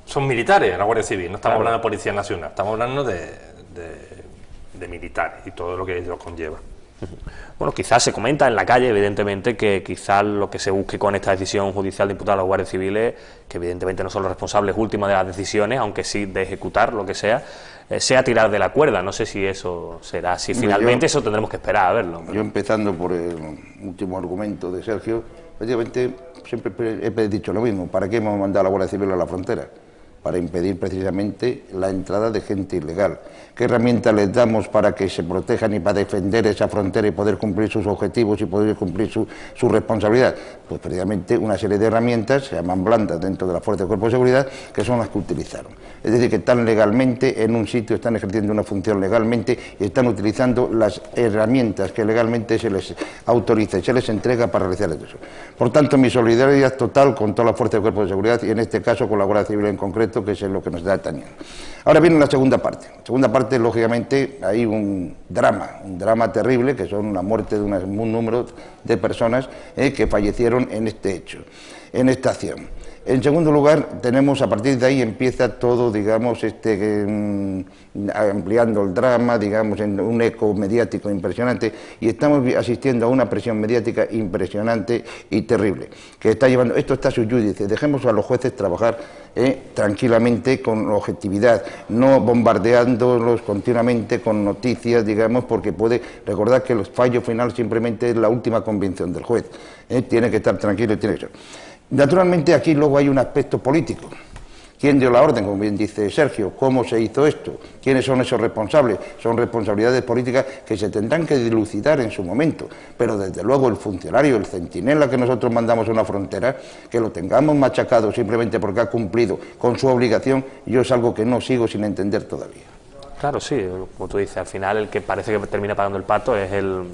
Speaker 3: son militares la Guardia Civil, no estamos hablando de Policía Nacional, estamos hablando de de militares y todo lo que ello conlleva.
Speaker 1: Bueno, quizás se comenta en la calle, evidentemente, que quizás lo que se busque con esta decisión judicial de imputar a los guardias civiles, que evidentemente no son los responsables últimos de las decisiones, aunque sí de ejecutar lo que sea tirar de la cuerda. No sé si eso será así. Finalmente eso tendremos que esperar a verlo.
Speaker 2: Yo, empezando por el último argumento de Sergio, efectivamente siempre he dicho lo mismo. ¿Para qué hemos mandado a la Guardia Civil a la frontera? Para impedir precisamente la entrada de gente ilegal. ¿Qué herramientas les damos para que se protejan y para defender esa frontera y poder cumplir sus objetivos y poder cumplir su responsabilidad? Pues precisamente una serie de herramientas, se llaman blandas dentro de la Fuerza de Cuerpo de Seguridad, que son las que utilizaron. Es decir, que están legalmente en un sitio, están ejerciendo una función legalmente y están utilizando las herramientas que legalmente se les autoriza y se les entrega para realizar eso. Por tanto, mi solidaridad total con toda la Fuerza de Cuerpo de Seguridad y en este caso con la Guardia Civil en concreto, que es lo que nos da atañendo. Ahora viene la segunda parte. La segunda parte, lógicamente, hay un drama terrible, que son la muerte de un número de personas que fallecieron en este hecho, en esta acción. En segundo lugar, tenemos, a partir de ahí empieza todo, digamos, ampliando el drama, digamos, en un eco mediático impresionante, y estamos asistiendo a una presión mediática impresionante y terrible, que está llevando, esto está sub judice, dejemos a los jueces trabajar tranquilamente, con objetividad, no bombardeándolos continuamente con noticias, digamos, porque puede recordar que el fallo final simplemente es la última convicción del juez, tiene que estar tranquilo y tiene que ser. Naturalmente aquí luego hay un aspecto político. ¿Quién dio la orden? Como bien dice Sergio, ¿cómo se hizo esto? ¿Quiénes son esos responsables? Son responsabilidades políticas que se tendrán que dilucidar en su momento, pero desde luego el funcionario, el centinela que nosotros mandamos a una frontera, que lo tengamos machacado simplemente porque ha cumplido con su obligación, yo es algo que no sigo sin entender todavía.
Speaker 1: Claro, sí, como tú dices, al final el que parece que termina pagando el pato es
Speaker 2: el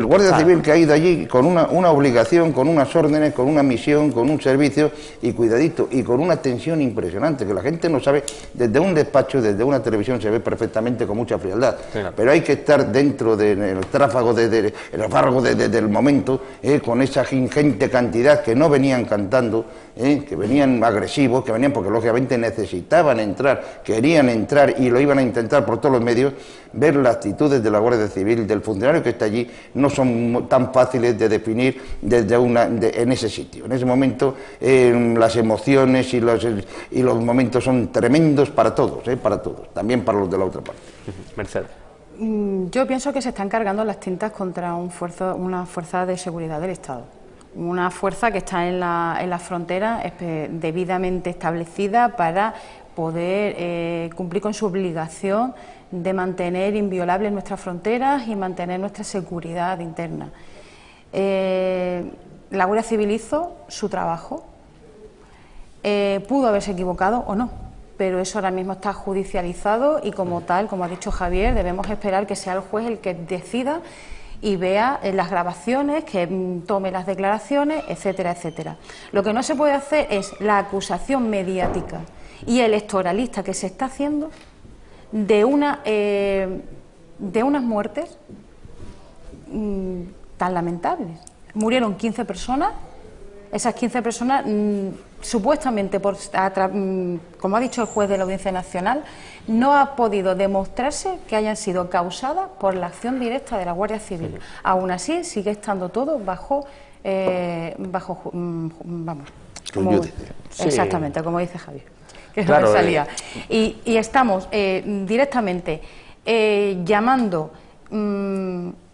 Speaker 2: guardia civil que ha ido allí con una obligación, con unas órdenes, con una misión, con un servicio y cuidadito, y con una tensión impresionante, que la gente no sabe, desde un despacho, desde una televisión se ve perfectamente con mucha frialdad, sí, no. Pero hay que estar dentro del tráfago del momento, con esa ingente cantidad que no venían cantando, que venían agresivos, que venían porque lógicamente necesitaban entrar, querían entrar y lo iban a intentar por todos los medios. Ver las actitudes de la Guardia Civil, del funcionario que está allí, no son tan fáciles de definir en ese sitio. En ese momento las emociones y los momentos son tremendos para todos, también para los de la otra parte.
Speaker 1: Mercedes.
Speaker 4: Yo pienso que se están cargando las tintas contra una fuerza de seguridad del Estado. Una fuerza que está en la frontera debidamente establecida para poder cumplir con su obligación de mantener inviolables nuestras fronteras y mantener nuestra seguridad interna. La Guardia Civil hizo su trabajo, pudo haberse equivocado o no, pero eso ahora mismo está judicializado y como tal, como ha dicho Javier, debemos esperar que sea el juez el que decida y vea las grabaciones, que tome las declaraciones, etcétera, etcétera. Lo que no se puede hacer es la acusación mediática y electoralista que se está haciendo de unas muertes tan lamentables. Murieron 15 personas, esas 15 personas supuestamente, como ha dicho el juez de la Audiencia Nacional, no ha podido demostrarse que hayan sido causadas por la acción directa de la Guardia Civil. Sí. Aún así, sigue estando todo exactamente, como dice Javier, que claro, no me salía. Y estamos directamente llamando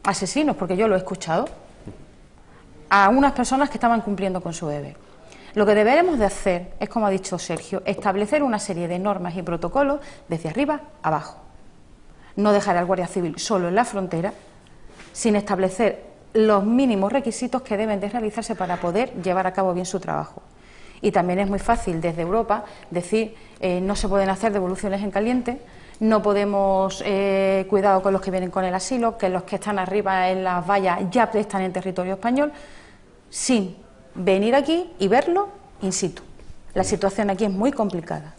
Speaker 4: asesinos, porque yo lo he escuchado, a unas personas que estaban cumpliendo con su deber. Lo que deberemos de hacer es, como ha dicho Sergio, establecer una serie de normas y protocolos desde arriba a abajo. No dejar al Guardia Civil solo en la frontera, sin establecer los mínimos requisitos que deben de realizarse para poder llevar a cabo bien su trabajo. Y también es muy fácil desde Europa decir no se pueden hacer devoluciones en caliente, no podemos, cuidado con los que vienen con el asilo, que los que están arriba en las vallas ya están en territorio español, sin venir aquí y verlo in situ. La situación aquí es muy complicada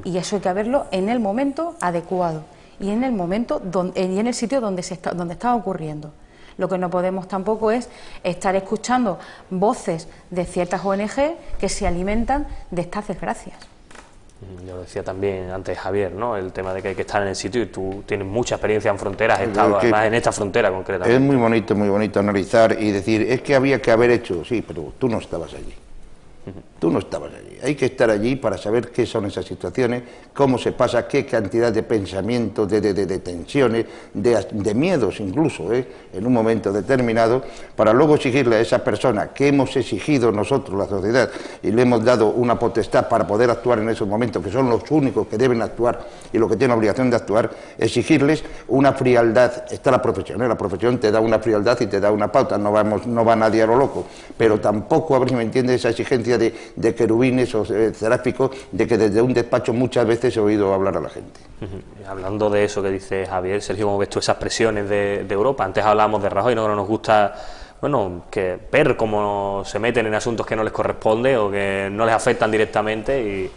Speaker 4: y eso hay que verlo en el momento adecuado y en el momento y en el sitio donde está ocurriendo. Lo que no podemos tampoco es estar escuchando voces de ciertas ONG que se alimentan de estas desgracias.
Speaker 1: Yo decía también antes Javier, ¿no? El tema de que hay que estar en el sitio, y tú tienes mucha experiencia en fronteras, has estado además en esta frontera concretamente.
Speaker 2: Es muy bonito analizar y decir, es que había que haber hecho, sí, pero tú no estabas allí. Tú no estabas allí. Hay que estar allí para saber qué son esas situaciones, cómo se pasa, qué cantidad de pensamientos, de tensiones, de miedos incluso, en un momento determinado, para luego exigirle a esa persona que hemos exigido nosotros, la sociedad, y le hemos dado una potestad para poder actuar en esos momentos, que son los únicos que deben actuar y los que tienen la obligación de actuar, exigirles una frialdad. Está la profesión te da una frialdad y te da una pauta, no va nadie a lo loco, pero tampoco, a ver si me entiende, esa exigencia de querubines o seráficos, de que desde un despacho muchas veces he oído hablar a la gente.
Speaker 1: Hablando de eso que dice Javier, Sergio, ¿cómo ves tú esas presiones de Europa? Antes hablábamos de Rajoy, ¿no? Que no nos gusta, bueno, que ver cómo se meten en asuntos que no les corresponde o que no les afectan directamente y...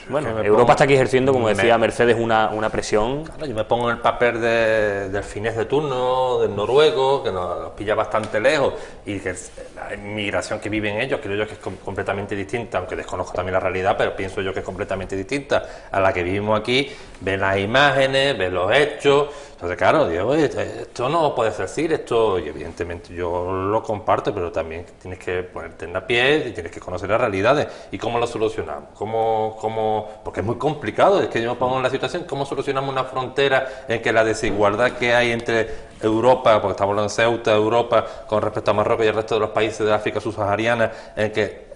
Speaker 1: Bueno, Europa está aquí ejerciendo, como decía Mercedes, una presión.
Speaker 3: Claro, yo me pongo en el papel del finés de turno, del noruego, que nos pilla bastante lejos, y que la inmigración que viven ellos, creo yo que es completamente distinta, aunque desconozco también la realidad, pero pienso yo que es completamente distinta a la que vivimos aquí. Ven las imágenes, ven los hechos. Entonces, claro, digo, esto no puedes decir, esto, y evidentemente yo lo comparto, pero también tienes que ponerte en la piel y tienes que conocer las realidades. ¿Y cómo lo solucionamos? Porque es muy complicado, es que yo me pongo en la situación, ¿cómo solucionamos una frontera en que la desigualdad que hay entre Europa, porque estamos hablando de Ceuta, Europa, con respecto a Marruecos y el resto de los países de África subsahariana, en que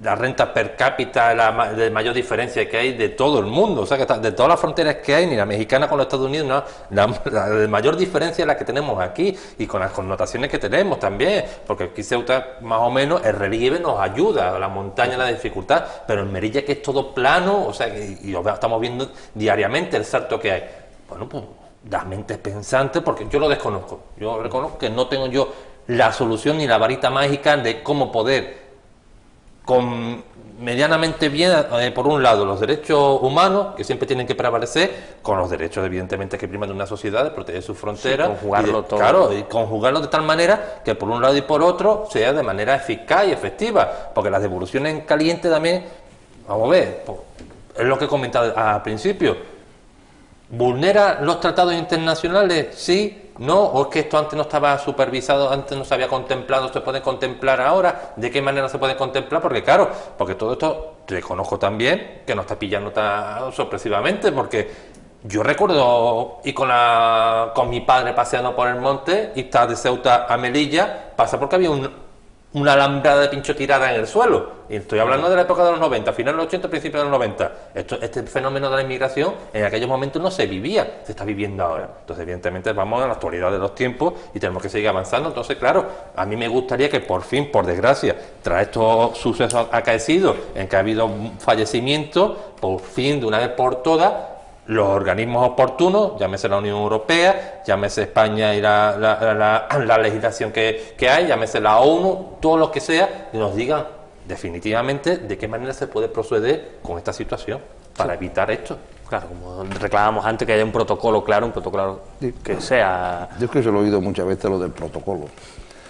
Speaker 3: la renta per cápita es la de mayor diferencia que hay de todo el mundo, o sea que de todas las fronteras que hay, ni la mexicana con los Estados Unidos, no, la de mayor diferencia es la que tenemos aquí, y con las connotaciones que tenemos también, porque aquí Ceuta más o menos el relieve nos ayuda, la montaña, la dificultad, pero en Melilla, que es todo plano, o sea, y lo estamos viendo diariamente el salto que hay. Bueno, pues las mentes pensantes, porque yo lo desconozco, yo reconozco que no tengo yo la solución ni la varita mágica de cómo poder medianamente bien, por un lado, los derechos humanos, que siempre tienen que prevalecer, con los derechos, evidentemente, que priman de una sociedad, de proteger sus fronteras,
Speaker 1: sí, conjugarlo todo.
Speaker 3: Claro, y conjugarlo de tal manera que por un lado y por otro sea de manera eficaz y efectiva, porque las devoluciones en caliente también, vamos a ver, pues, es lo que he comentado al principio, ¿vulnera los tratados internacionales? Sí. ¿No? ¿O es que esto antes no estaba supervisado, antes no se había contemplado, se puede contemplar ahora? ¿De qué manera se puede contemplar? Porque claro, porque todo esto reconozco también que nos está pillando tan sorpresivamente, porque yo recuerdo ir con mi padre paseando por el monte y estar de Ceuta a Melilla, pasa porque había una alambrada de pincho tirada en el suelo, y estoy hablando de la época de los 90, final de los 80, principios de los 90. Este fenómeno de la inmigración en aquellos momentos no se vivía, se está viviendo ahora. Entonces, evidentemente, vamos a la actualidad de los tiempos y tenemos que seguir avanzando. Entonces, claro, a mí me gustaría que por fin, por desgracia, tras estos sucesos acaecidos en que ha habido fallecimientos, por fin, de una vez por todas, los organismos oportunos, llámese la Unión Europea, llámese España y la legislación que hay, llámese la ONU, todo lo que sea, y nos digan definitivamente de qué manera se puede proceder con esta situación para evitar esto.
Speaker 1: Claro, como reclamábamos antes, que haya un protocolo claro, que sea...
Speaker 2: Yo es que se lo he oído muchas veces, lo del protocolo.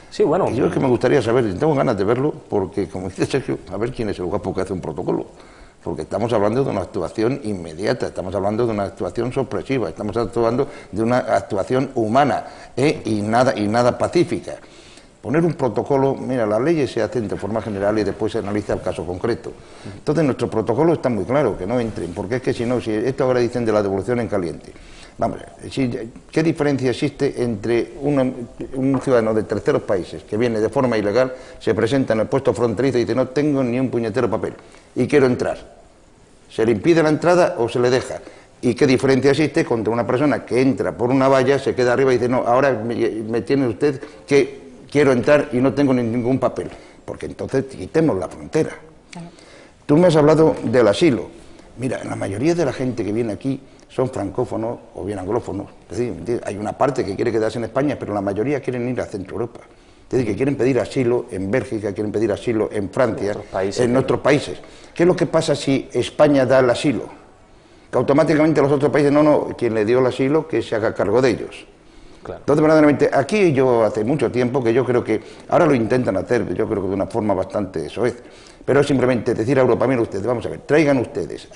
Speaker 1: Sí, bueno...
Speaker 2: Y yo es que me gustaría saber, tengo ganas de verlo, porque, como dice Sergio, a ver quién es el guapo que hace un protocolo. Porque estamos hablando de una actuación inmediata, estamos hablando de una actuación sorpresiva, estamos hablando de una actuación humana y nada pacífica. Poner un protocolo, mira, las leyes se hacen de forma general y después se analiza el caso concreto. Entonces nuestro protocolo está muy claro, que no entren, porque es que si no, si esto ahora dicen de la devolución en caliente. Vamos, ¿qué diferencia existe entre un ciudadano de terceros países que viene de forma ilegal, se presenta en el puesto fronterizo y dice no tengo ni un puñetero papel y quiero entrar? ¿Se le impide la entrada o se le deja? ¿Y qué diferencia existe contra una persona que entra por una valla, se queda arriba y dice no, ahora me tiene usted que quiero entrar y no tengo ningún papel? Porque entonces quitemos la frontera. Tú me has hablado del asilo. Mira, la mayoría de la gente que viene aquí son francófonos o bien anglófonos. Es decir, hay una parte que quiere quedarse en España, pero la mayoría quieren ir a Centro Europa. Es decir, que quieren pedir asilo en Bélgica, quieren pedir asilo en Francia, en otros países. ¿Qué es lo que pasa si España da el asilo? Que automáticamente los otros países, no, quien le dio el asilo, que se haga cargo de ellos. Claro. Entonces, verdaderamente, aquí yo hace mucho tiempo que yo creo que, ahora lo intentan hacer, yo creo que de una forma bastante soez, Pero es simplemente decir a Europa, mira ustedes, vamos a ver, traigan ustedes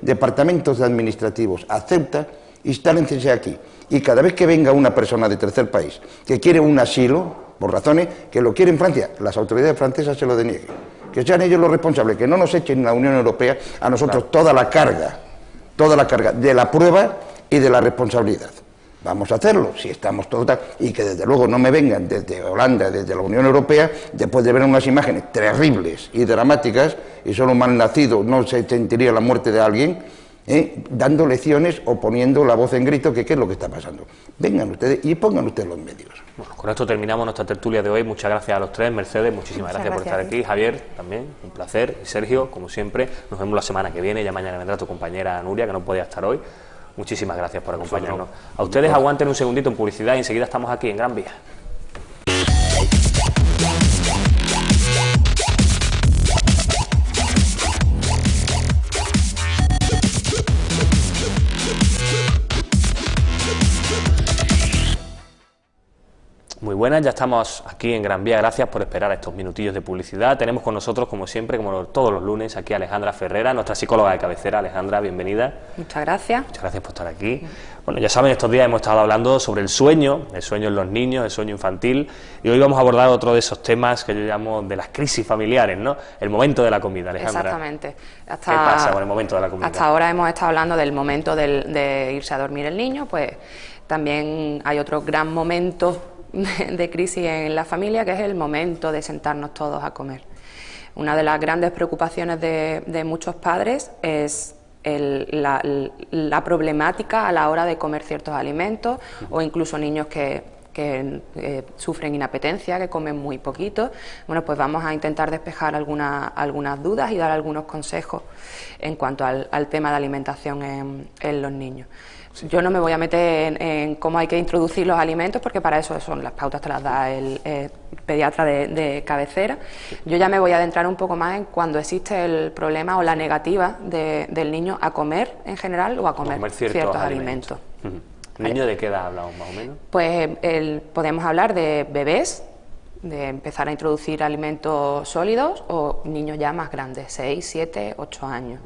Speaker 2: departamentos administrativos a Ceuta, instálense aquí. Y cada vez que venga una persona de tercer país que quiere un asilo, por razones que lo quiere en Francia, las autoridades francesas se lo denieguen. Que sean ellos los responsables, que no nos echen la Unión Europea a nosotros toda la carga de la prueba y de la responsabilidad. Vamos a hacerlo, si estamos todos, y que desde luego no me vengan desde Holanda, desde la Unión Europea, después de ver unas imágenes terribles y dramáticas, y solo mal nacido no se sentiría la muerte de alguien, dando lecciones o poniendo la voz en grito que qué es lo que está pasando. Vengan ustedes y pongan ustedes los medios.
Speaker 1: Bueno, con esto terminamos nuestra tertulia de hoy. Muchas gracias a los tres. Mercedes, muchísimas gracias por estar aquí. Javier, también, un placer. Y Sergio, como siempre, nos vemos la semana que viene. Ya mañana vendrá tu compañera Nuria, que no podía estar hoy. Muchísimas gracias por acompañarnos. A ustedes aguanten un segundito en publicidad y enseguida estamos aquí en Gran Vía. Muy buenas, ya estamos aquí en Gran Vía, gracias por esperar estos minutillos de publicidad. Tenemos con nosotros, como siempre, como todos los lunes, aquí a Alejandra Ferrera, nuestra psicóloga de cabecera. Alejandra, bienvenida.
Speaker 11: Muchas gracias.
Speaker 1: Muchas gracias por estar aquí. Bueno, ya saben, estos días hemos estado hablando sobre el sueño en los niños, el sueño infantil, y hoy vamos a abordar otro de esos temas que yo llamo de las crisis familiares, ¿no? El momento de la comida, Alejandra.
Speaker 11: Exactamente.
Speaker 1: ¿Qué pasa con el momento de la comida?
Speaker 11: Hasta ahora hemos estado hablando del momento de irse a dormir el niño, pues también hay otro gran momento de crisis en la familia, que es el momento de sentarnos todos a comer. Una de las grandes preocupaciones de muchos padres es la problemática a la hora de comer ciertos alimentos, o incluso niños que sufren inapetencia, que comen muy poquito. Bueno, pues vamos a intentar despejar algunas dudas y dar algunos consejos en cuanto al tema de alimentación en los niños. Yo no me voy a meter en cómo hay que introducir los alimentos, porque para eso son las pautas, te las da el pediatra de cabecera. Yo ya me voy a adentrar un poco más en cuando existe el problema o la negativa del niño a comer en general o a comer ciertos alimentos.
Speaker 1: ¿Niño de qué edad hablamos más o menos?
Speaker 11: Pues podemos hablar de bebés, de empezar a introducir alimentos sólidos, o niños ya más grandes, 6, 7, 8 años.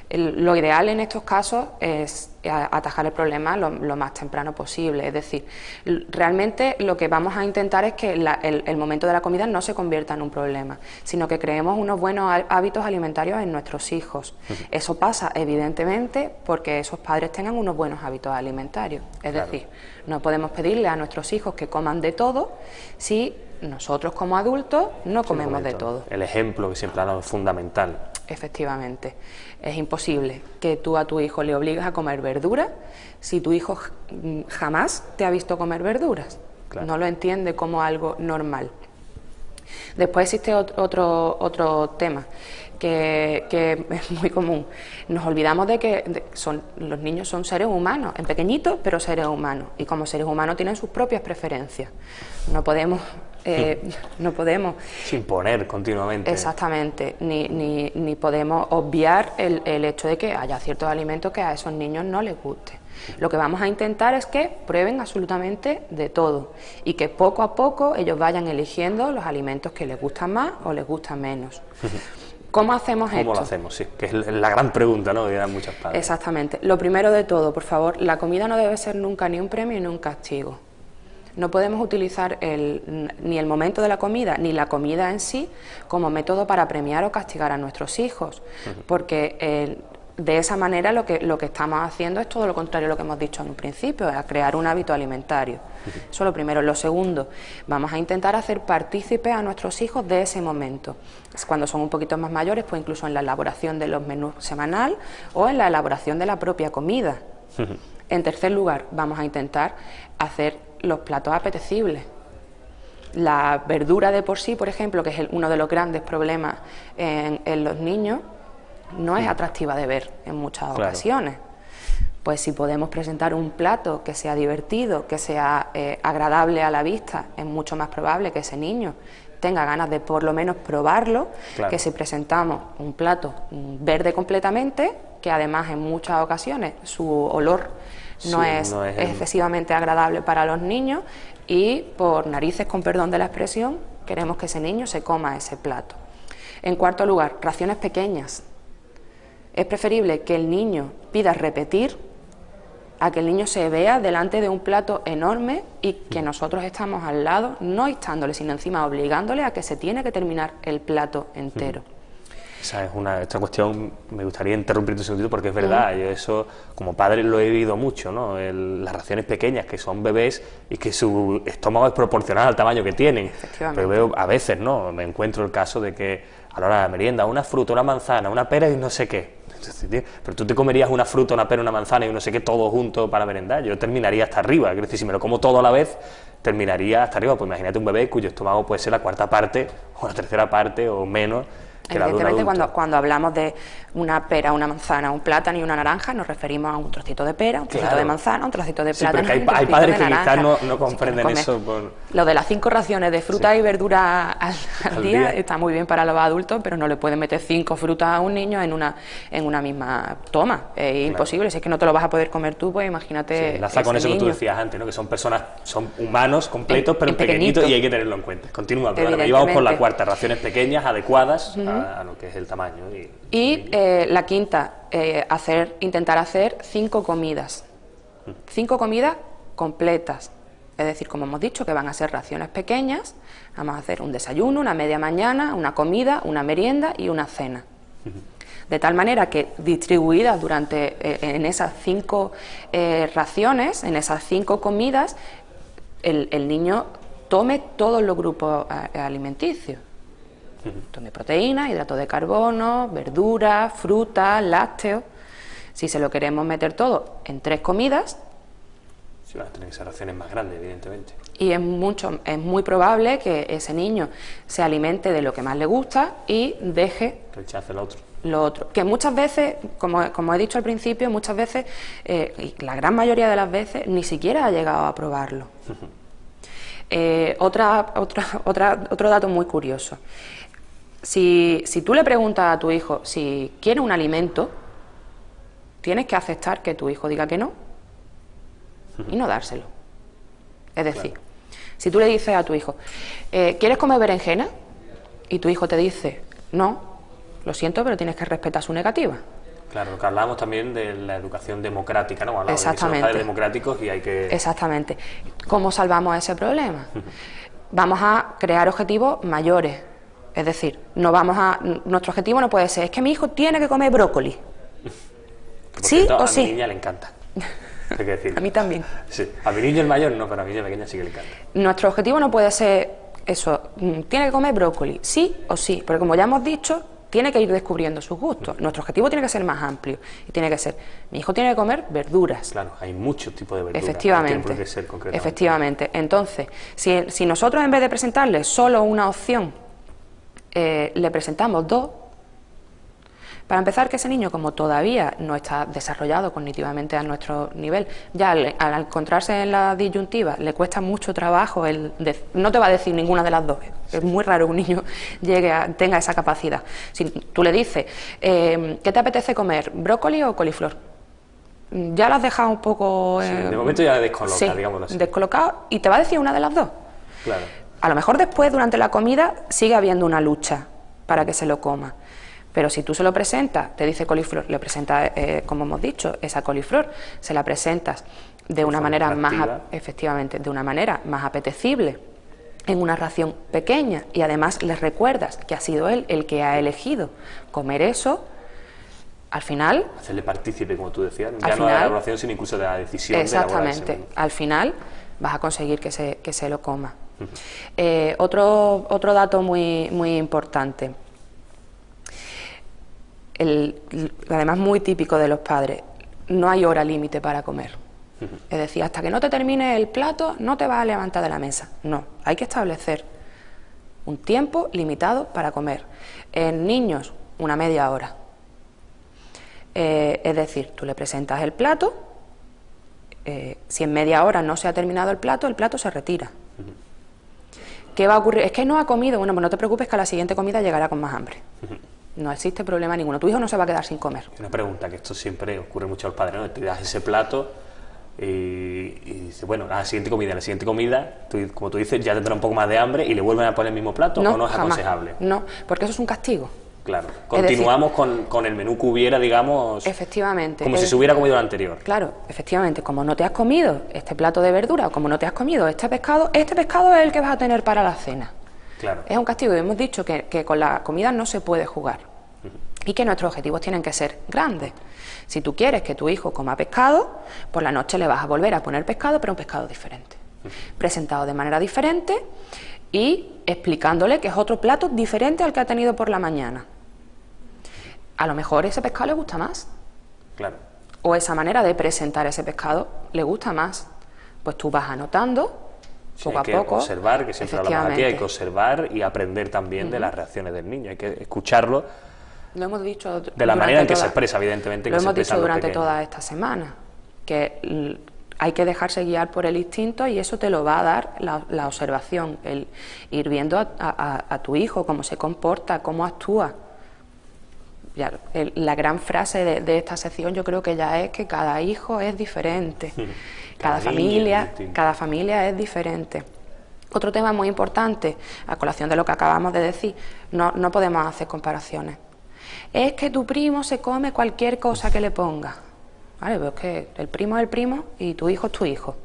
Speaker 11: Lo ideal en estos casos es atajar el problema lo más temprano posible, es decir, realmente lo que vamos a intentar es que el momento de la comida no se convierta en un problema, sino que creemos unos buenos hábitos alimentarios en nuestros hijos. Eso pasa evidentemente porque esos padres tengan unos buenos hábitos alimentarios, es decir, no podemos pedirle a nuestros hijos que coman de todo si nosotros como adultos no comemos de todo.
Speaker 1: El ejemplo que siempre hablamos es fundamental.
Speaker 11: Efectivamente, es imposible que tú a tu hijo le obligues a comer verduras si tu hijo jamás te ha visto comer verduras. Claro. No lo entiende como algo normal. Después existe otro tema que es muy común. Nos olvidamos de que los niños son seres humanos, en pequeñitos, pero seres humanos, y como seres humanos tienen sus propias preferencias. No podemos
Speaker 1: imponer continuamente.
Speaker 11: Exactamente, ni podemos obviar el hecho de que haya ciertos alimentos que a esos niños no les guste. Lo que vamos a intentar es que prueben absolutamente de todo y que poco a poco ellos vayan eligiendo los alimentos que les gustan más o les gustan menos. ¿Cómo hacemos esto?
Speaker 1: ¿Cómo lo hacemos? Sí, que es la gran pregunta, ¿no?, que dirán muchos padres.
Speaker 11: Exactamente. Lo primero de todo, por favor, la comida no debe ser nunca ni un premio ni un castigo. No podemos utilizar ni el momento de la comida ni la comida en sí como método para premiar o castigar a nuestros hijos, porque de esa manera lo que estamos haciendo es todo lo contrario a lo que hemos dicho en un principio, a crear un hábito alimentario. Eso es lo primero. Lo segundo, vamos a intentar hacer partícipes a nuestros hijos de ese momento. Cuando son un poquito más mayores, pues incluso en la elaboración de los menús semanal o en la elaboración de la propia comida. En tercer lugar, vamos a intentar hacer los platos apetecibles. La verdura de por sí, por ejemplo, que es uno de los grandes problemas en los niños, no es atractiva de ver en muchas ocasiones. Pues si podemos presentar un plato que sea divertido, que sea agradable a la vista, es mucho más probable que ese niño tenga ganas de por lo menos probarlo, que si presentamos un plato verde completamente, que además en muchas ocasiones su olor no es excesivamente agradable para los niños, y por narices, con perdón de la expresión, queremos que ese niño se coma ese plato. En cuarto lugar, raciones pequeñas. Es preferible que el niño pida repetir a que el niño se vea delante de un plato enorme y que nosotros estamos al lado, no instándole, sino encima obligándole a que se tiene que terminar el plato entero.
Speaker 1: Esa es esta cuestión, me gustaría interrumpir un segundito porque es verdad, yo eso como padre lo he vivido mucho, ¿no? Las raciones pequeñas, que son bebés y que su estómago es proporcional al tamaño que tienen. Pero veo a veces, ¿no? Me encuentro el caso de que a la hora de la merienda, una fruta, una manzana, una pera y no sé qué. Pero tú te comerías una fruta, una pera, una manzana y no sé qué todo junto para merendar. Yo terminaría hasta arriba, es decir, si me lo como todo a la vez, terminaría hasta arriba. Pues imagínate un bebé cuyo estómago puede ser la cuarta parte o la tercera parte o menos.
Speaker 11: Evidentemente, cuando hablamos de una pera, una manzana, un plátano y una naranja, nos referimos a un trocito de pera, un trocito de manzana, un trocito de plátano.
Speaker 1: Sí, pero hay padres que quizás no comprenden eso.
Speaker 11: Lo de las 5 raciones de fruta y verdura al día está muy bien para los adultos, pero no le pueden meter 5 frutas a un niño en una misma toma. Es imposible, si es que no te lo vas a poder comer tú, pues imagínate.
Speaker 1: Sí, enlaza con eso que tú decías antes, ¿no? Que son personas, son humanos completos, pero pequeñitos y hay que tenerlo en cuenta. Continúa, pero ahora íbamos por la cuarta, raciones pequeñas, adecuadas a lo que es el tamaño.
Speaker 11: Y la quinta, intentar hacer 5 comidas. 5 comidas completas. Es decir, como hemos dicho, que van a ser raciones pequeñas. Vamos a hacer un desayuno, una media mañana, una comida, una merienda y una cena. De tal manera que distribuidas en esas 5 raciones, en esas 5 comidas, el niño tome todos los grupos alimenticios. Tome proteínas, hidratos de carbono, verduras, frutas, lácteos. Si se lo queremos meter todo en 3 comidas,
Speaker 1: sí, van a tener que ser raciones más grandes, evidentemente.
Speaker 11: Y es muy probable que ese niño se alimente de lo que más le gusta y
Speaker 1: rechace
Speaker 11: lo otro. Que muchas veces, como he dicho al principio, muchas veces, y la gran mayoría de las veces, ni siquiera ha llegado a probarlo. Otro dato muy curioso. Si tú le preguntas a tu hijo si quiere un alimento, tienes que aceptar que tu hijo diga que no y no dárselo. Es decir, si tú le dices a tu hijo, ¿quieres comer berenjena? Y tu hijo te dice, no, lo siento, pero tienes que respetar su negativa.
Speaker 1: Claro, lo que hablamos también de la educación democrática, ¿no? Hablamos de los padres democráticos y hay que...
Speaker 11: Exactamente. ¿Cómo salvamos ese problema? Vamos a crear objetivos mayores. Es decir, nuestro objetivo no puede ser, es que mi hijo tiene que comer brócoli. ¿Sí o sí?
Speaker 1: A mi niña le encanta. Hay que decirlo.
Speaker 11: A mí también.
Speaker 1: Sí. A mi niño el mayor no, pero a mi niña pequeña sí que le encanta.
Speaker 11: Nuestro objetivo no puede ser eso, tiene que comer brócoli, sí o sí, porque como ya hemos dicho, tiene que ir descubriendo sus gustos. Nuestro objetivo tiene que ser más amplio y tiene que ser, mi hijo tiene que comer verduras.
Speaker 1: Claro, hay muchos tipos de verduras.
Speaker 11: Efectivamente.
Speaker 1: Tiene que ser concretamente.
Speaker 11: Efectivamente. Entonces, si nosotros en vez de presentarle solo una opción, le presentamos 2, para empezar, que ese niño, como todavía no está desarrollado cognitivamente a nuestro nivel, ya al encontrarse en la disyuntiva le cuesta mucho trabajo, no te va a decir ninguna de las 2, es muy raro que un niño tenga esa capacidad. Si tú le dices, ¿qué te apetece comer, brócoli o coliflor? Ya lo has dejado un poco...
Speaker 1: de momento ya descoloca, digámoslo así.
Speaker 11: Descolocado, y te va a decir una de las 2.
Speaker 1: Claro.
Speaker 11: A lo mejor después, durante la comida, sigue habiendo una lucha para que se lo coma. Pero si tú se lo presentas, te dice coliflor, le presentas, como hemos dicho, esa coliflor, se la presentas de una manera de una manera más apetecible, en una ración pequeña, y además le recuerdas que ha sido él el que ha elegido comer eso, al final...
Speaker 1: Hacerle partícipe, como tú decías, ya no de la elaboración, sino incluso de la decisión.
Speaker 11: Exactamente, al final vas a conseguir que se lo coma. Otro dato muy importante, además muy típico de los padres, no hay hora límite para comer. Es decir, hasta que no te termine el plato no te vas a levantar de la mesa. No, hay que establecer un tiempo limitado para comer. En niños, una media hora. Es decir, tú le presentas el plato, si en media hora no se ha terminado el plato se retira. ¿Qué va a ocurrir? Es que no ha comido. Bueno, pues no te preocupes, que a la siguiente comida llegará con más hambre. No existe problema ninguno. Tu hijo no se va a quedar sin comer.
Speaker 1: Una pregunta, que esto siempre ocurre mucho a los padres, ¿no? Te das ese plato y dice, bueno, a la siguiente comida, como tú dices, ya tendrá un poco más de hambre y le vuelven a poner el mismo plato, ¿o no es aconsejable?
Speaker 11: No, porque eso es un castigo.
Speaker 1: Claro, continuamos con el menú que hubiera, digamos,
Speaker 11: efectivamente,
Speaker 1: como si se hubiera comido el anterior.
Speaker 11: Claro, efectivamente, como no te has comido este plato de verdura o como no te has comido este pescado es el que vas a tener para la cena.
Speaker 1: Claro.
Speaker 11: Es un castigo y hemos dicho que con la comida no se puede jugar y que nuestros objetivos tienen que ser grandes. Si tú quieres que tu hijo coma pescado, por la noche le vas a volver a poner pescado, pero un pescado diferente, presentado de manera diferente y explicándole que es otro plato diferente al que ha tenido por la mañana. A lo mejor ese pescado le gusta más.
Speaker 1: Claro.
Speaker 11: O esa manera de presentar ese pescado le gusta más. Pues tú vas anotando poco a poco.
Speaker 1: Hay que observar, que siempre hablamos aquí, hay que observar y aprender también de las reacciones del niño. Hay que escucharlo.
Speaker 11: Lo hemos dicho
Speaker 1: de la manera en que se expresa, evidentemente.
Speaker 11: Lo hemos dicho durante toda esta semana, que hay que dejarse guiar por el instinto y eso te lo va a dar la observación, el ir viendo a tu hijo, cómo se comporta, cómo actúa. Ya, la gran frase de esta sección yo creo que ya es que cada hijo es diferente, cada familia es diferente. Otro tema muy importante, a colación de lo que acabamos de decir, no podemos hacer comparaciones. Es que tu primo se come cualquier cosa que le ponga. Vale, pero es que el primo es el primo y tu hijo es tu hijo.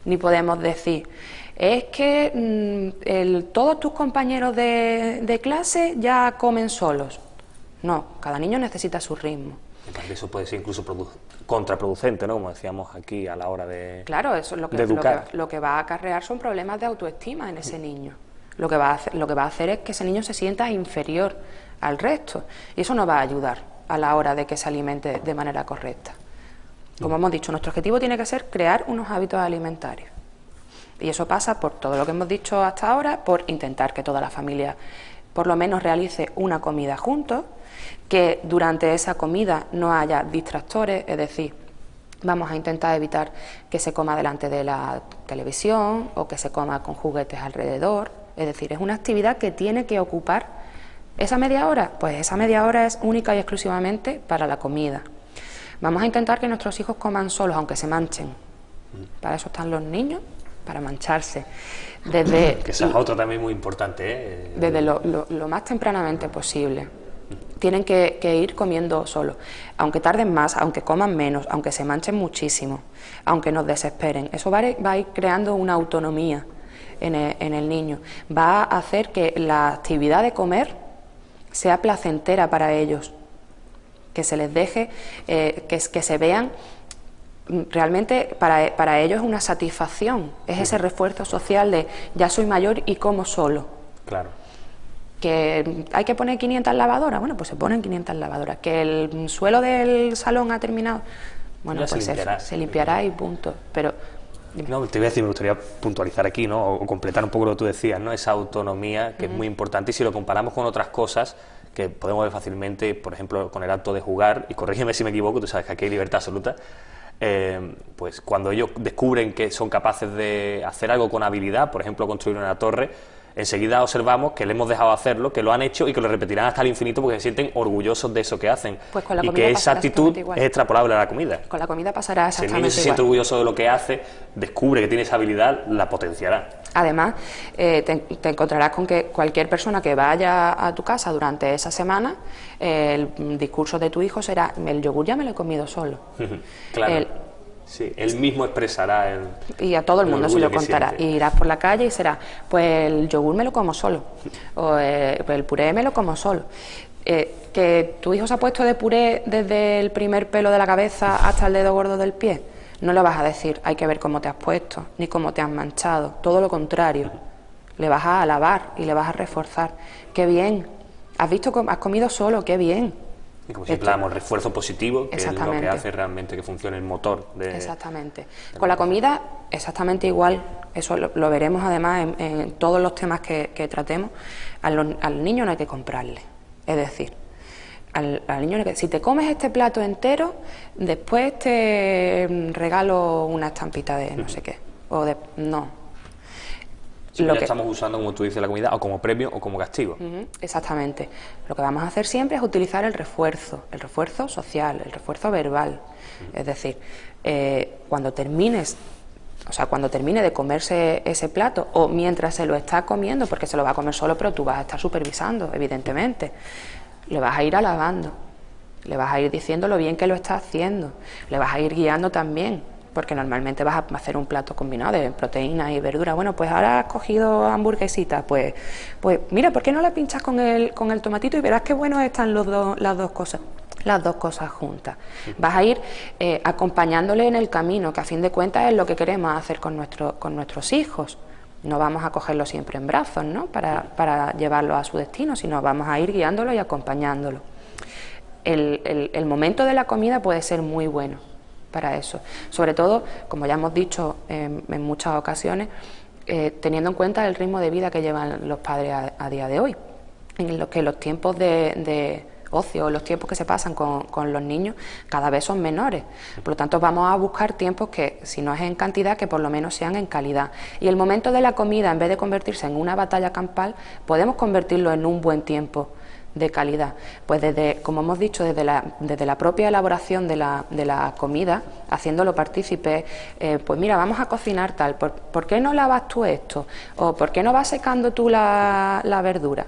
Speaker 11: Ni podemos decir, es que todos tus compañeros de clase ya comen solos. No, cada niño necesita su ritmo.
Speaker 1: Eso puede ser incluso contraproducente, ¿no? Como decíamos aquí a la hora de
Speaker 11: Claro, eso es lo que va a acarrear son problemas de autoestima en ese niño. Lo que va a hacer es que ese niño se sienta inferior al resto y eso no va a ayudar a la hora de que se alimente de manera correcta. Como hemos dicho, nuestro objetivo tiene que ser crear unos hábitos alimentarios y eso pasa por todo lo que hemos dicho hasta ahora, por intentar que toda la familia por lo menos realice una comida juntos, que durante esa comida no haya distractores, es decir, vamos a intentar evitar que se coma delante de la televisión o que se coma con juguetes alrededor, es decir, es una actividad que tiene que ocupar esa media hora, pues esa media hora es única y exclusivamente para la comida. Vamos a intentar que nuestros hijos coman solos, aunque se manchen. Para eso están los niños, para mancharse.
Speaker 1: Que esa es otra también muy importante, ¿eh?
Speaker 11: Desde lo más tempranamente posible. Tienen que ir comiendo solos, aunque tarden más, aunque coman menos, aunque se manchen muchísimo, aunque nos desesperen. Eso va a ir creando una autonomía en el niño. Va a hacer que la actividad de comer sea placentera para ellos, que se les deje, que se vean. Realmente para ellos es una satisfacción, es ese refuerzo social de ya soy mayor y como solo.
Speaker 1: Claro.
Speaker 11: Que hay que poner 500 lavadoras, bueno, pues se ponen 500 lavadoras. Que el suelo del salón ha terminado, bueno, ya pues se limpiará y punto. Pero
Speaker 1: no, te voy a decir, me gustaría puntualizar aquí, ¿no? O completar un poco lo que tú decías, ¿no? Esa autonomía que es muy importante y si lo comparamos con otras cosas que podemos ver fácilmente, por ejemplo, con el acto de jugar, y corrígeme si me equivoco, tú sabes que aquí hay libertad absoluta. Pues cuando ellos descubren que son capaces de hacer algo con habilidad, por ejemplo construir una torre, enseguida observamos que le hemos dejado hacerlo, que lo han hecho y que lo repetirán hasta el infinito porque se sienten orgullosos de eso que hacen.
Speaker 11: Pues con la
Speaker 1: y
Speaker 11: comida
Speaker 1: que esa actitud es extrapolable a la comida.
Speaker 11: Con la comida pasará exactamente igual.
Speaker 1: Si el niño se siente orgulloso de lo que hace, descubre que tiene esa habilidad, la potenciará.
Speaker 11: Además, te encontrarás con que cualquier persona que vaya a tu casa durante esa semana, el discurso de tu hijo será: el yogur ya me lo he comido solo.
Speaker 1: Claro. Sí, él mismo expresará
Speaker 11: y a todo el mundo se lo contará. Y irás por la calle y será: pues el yogur me lo como solo, o el puré me lo como solo. Que tu hijo se ha puesto de puré desde el primer pelo de la cabeza hasta el dedo gordo del pie, no le vas a decir hay que ver cómo te has puesto, ni cómo te has manchado, todo lo contrario, le vas a alabar y le vas a reforzar. ¡Qué bien! ¿Has visto cómo has comido solo? ¡Qué bien!
Speaker 1: Y como siempre hablamos, refuerzo positivo, que es lo que hace realmente que funcione el motor.
Speaker 11: Exactamente. Con la comida, exactamente igual. Eso lo veremos además en todos los temas que tratemos. Al niño no hay que comprarle. Es decir, al niño si te comes este plato entero, después te regalo una estampita de no sé qué. No.
Speaker 1: Sí, ya estamos usando, como tú dices, la comida o como premio o como castigo.
Speaker 11: Exactamente. Lo que vamos a hacer siempre es utilizar el refuerzo social, el refuerzo verbal. Es decir, cuando termine de comerse ese plato o mientras se lo está comiendo, porque se lo va a comer solo, pero tú vas a estar supervisando, evidentemente, le vas a ir alabando, le vas a ir diciendo lo bien que lo está haciendo, le vas a ir guiando también, porque normalmente vas a hacer un plato combinado de proteínas y verduras. Bueno, pues ahora has cogido hamburguesita, pues mira, ¿por qué no la pinchas con el tomatito y verás qué buenos están las dos cosas juntas? Vas a ir acompañándole en el camino, que a fin de cuentas es lo que queremos hacer con nuestros hijos. No vamos a cogerlo siempre en brazos, ¿no?, para llevarlo a su destino, sino vamos a ir guiándolo y acompañándolo. El momento de la comida puede ser muy bueno para eso, sobre todo, como ya hemos dicho en muchas ocasiones, teniendo en cuenta el ritmo de vida que llevan los padres a día de hoy, en lo que los tiempos de ocio, los tiempos que se pasan con los niños cada vez son menores. Por lo tanto, vamos a buscar tiempos que, si no es en cantidad, que por lo menos sean en calidad. Y el momento de la comida, en vez de convertirse en una batalla campal, podemos convertirlo en un buen tiempo de calidad. Pues desde, como hemos dicho, desde la propia elaboración de la comida, haciéndolo partícipe, pues mira, vamos a cocinar tal, ¿por qué no lavas tú esto? ¿O por qué no vas secando tú la verdura?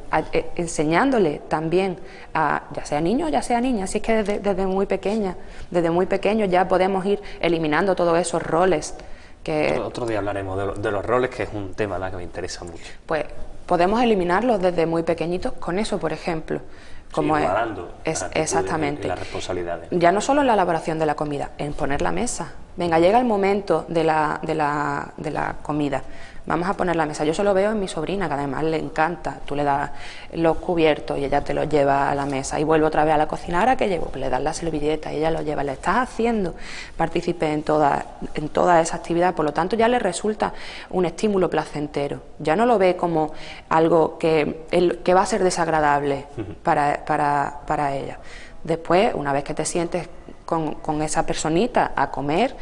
Speaker 11: Enseñándole también a, ya sea niño o ya sea niña, así es que desde muy pequeño ya podemos ir eliminando todos esos roles.
Speaker 1: Otro día hablaremos de los roles, que es un tema que me interesa mucho.
Speaker 11: Pues podemos eliminarlos desde muy pequeñitos con eso, por ejemplo. Como exactamente.
Speaker 1: Las responsabilidades.
Speaker 11: Ya no solo en la elaboración de la comida, en poner la mesa. Venga, llega el momento de la comida. Vamos a poner la mesa. Yo solo veo en mi sobrina, que además le encanta. Tú le das los cubiertos y ella te los lleva a la mesa y vuelve otra vez a la cocina. ¿Ahora qué llevo? Pues le das la servilleta y ella lo lleva. Le estás haciendo partícipe en toda esa actividad. Por lo tanto, ya le resulta un estímulo placentero. Ya no lo ve como algo que va a ser desagradable para ella. Después, una vez que te sientes con esa personita a comer,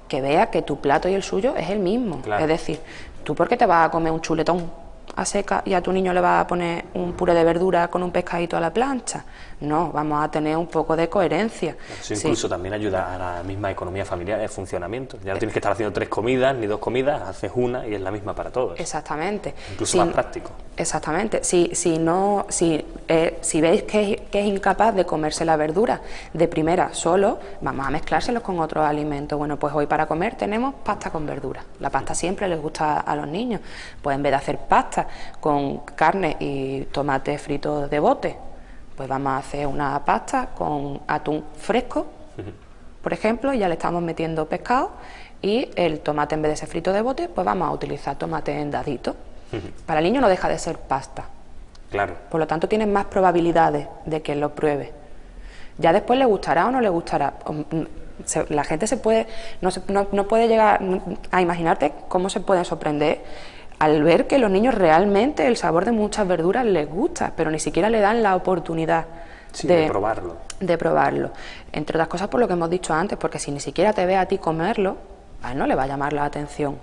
Speaker 11: que vea que tu plato y el suyo es el mismo. Claro. Es decir, ¿tú por qué te vas a comer un chuletón a seca y a tu niño le vas a poner un puré de verdura con un pescadito a la plancha? No, vamos a tener un poco de coherencia.
Speaker 1: Eso incluso también ayuda a la misma economía familiar, el funcionamiento. Ya no tienes que estar haciendo 3 comidas ni 2 comidas, haces una y es la misma para todos.
Speaker 11: Exactamente.
Speaker 1: Incluso más práctico.
Speaker 11: Exactamente. Si veis que es incapaz de comerse la verdura de primera solo, vamos a mezclárselos con otros alimentos. Bueno, pues hoy para comer tenemos pasta con verdura. La pasta siempre les gusta a los niños. Pues en vez de hacer pasta con carne y tomate frito de bote, pues vamos a hacer una pasta con atún fresco, por ejemplo, y ya le estamos metiendo pescado, y el tomate, en vez de ser frito de bote, pues vamos a utilizar tomate en daditos. Para el niño no deja de ser pasta.
Speaker 1: Claro.
Speaker 11: Por lo tanto, tiene más probabilidades de que lo pruebe. Ya después le gustará o no le gustará. La gente no puede llegar a imaginarte cómo se pueden sorprender al ver que los niños realmente el sabor de muchas verduras les gusta, pero ni siquiera le dan la oportunidad
Speaker 1: de
Speaker 11: probarlo. Entre otras cosas por lo que hemos dicho antes, porque si ni siquiera te ve a ti comerlo, a él no le va a llamar la atención.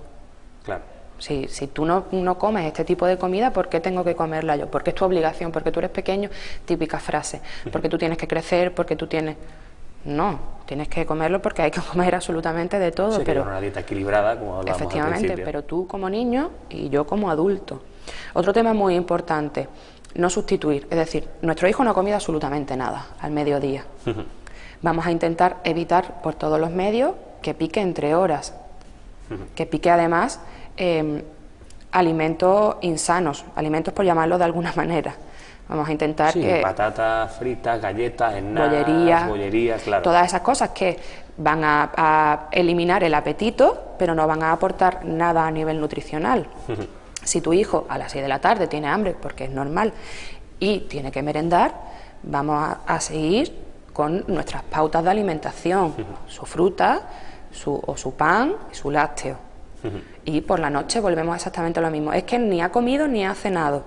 Speaker 1: Claro.
Speaker 11: Si tú no comes este tipo de comida, ¿por qué tengo que comerla yo? Porque es tu obligación, porque tú eres pequeño, típica frase, porque tú tienes que crecer, porque tú tienes... No, tienes que comerlo porque hay que comer absolutamente de todo.
Speaker 1: Sí, pero una dieta equilibrada, como hablábamos
Speaker 11: efectivamente,
Speaker 1: al principio.
Speaker 11: Pero tú como niño y yo como adulto. Otro tema muy importante, no sustituir. Es decir, nuestro hijo no ha comido absolutamente nada al mediodía. Vamos a intentar evitar por todos los medios que pique entre horas, que pique además alimentos insanos, alimentos por llamarlo de alguna manera. Vamos a intentar que...
Speaker 1: patatas fritas, galletas, snacks, bollerías, claro.
Speaker 11: Todas esas cosas que van a eliminar el apetito, pero no van a aportar nada a nivel nutricional. Si tu hijo a las 6 de la tarde tiene hambre, porque es normal, y tiene que merendar, vamos a seguir con nuestras pautas de alimentación, su fruta, su pan y su lácteo. Y por la noche volvemos exactamente a lo mismo. Es que ni ha comido ni ha cenado.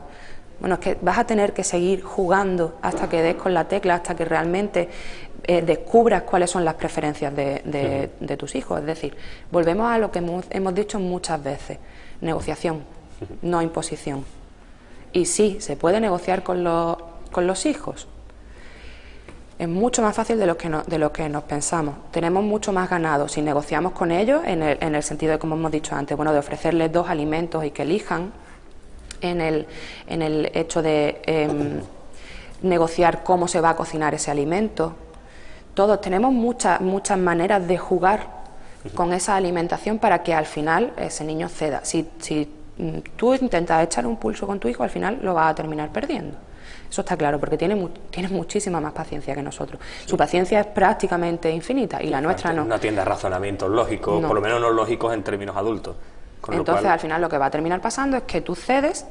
Speaker 11: Bueno, es que vas a tener que seguir jugando hasta que des con la tecla, hasta que realmente descubras cuáles son las preferencias de tus hijos. Es decir, volvemos a lo que hemos dicho muchas veces, negociación. no imposición. Y sí, se puede negociar con los hijos. Es mucho más fácil de lo que nos pensamos. Tenemos mucho más ganado si negociamos con ellos en el sentido de, como hemos dicho antes, bueno, de ofrecerles 2 alimentos y que elijan, en el hecho de negociar cómo se va a cocinar ese alimento. Todos tenemos muchas maneras de jugar con esa alimentación para que al final ese niño ceda. Si tú intentas echar un pulso con tu hijo, al final lo vas a terminar perdiendo. Eso está claro, porque tienes muchísima más paciencia que nosotros. Sí. Su paciencia es prácticamente infinita y la nuestra no.
Speaker 1: No atiende a razonamientos lógicos, no. Por lo menos no lógicos en términos adultos.
Speaker 11: Entonces, al final lo que va a terminar pasando es que tú cedes,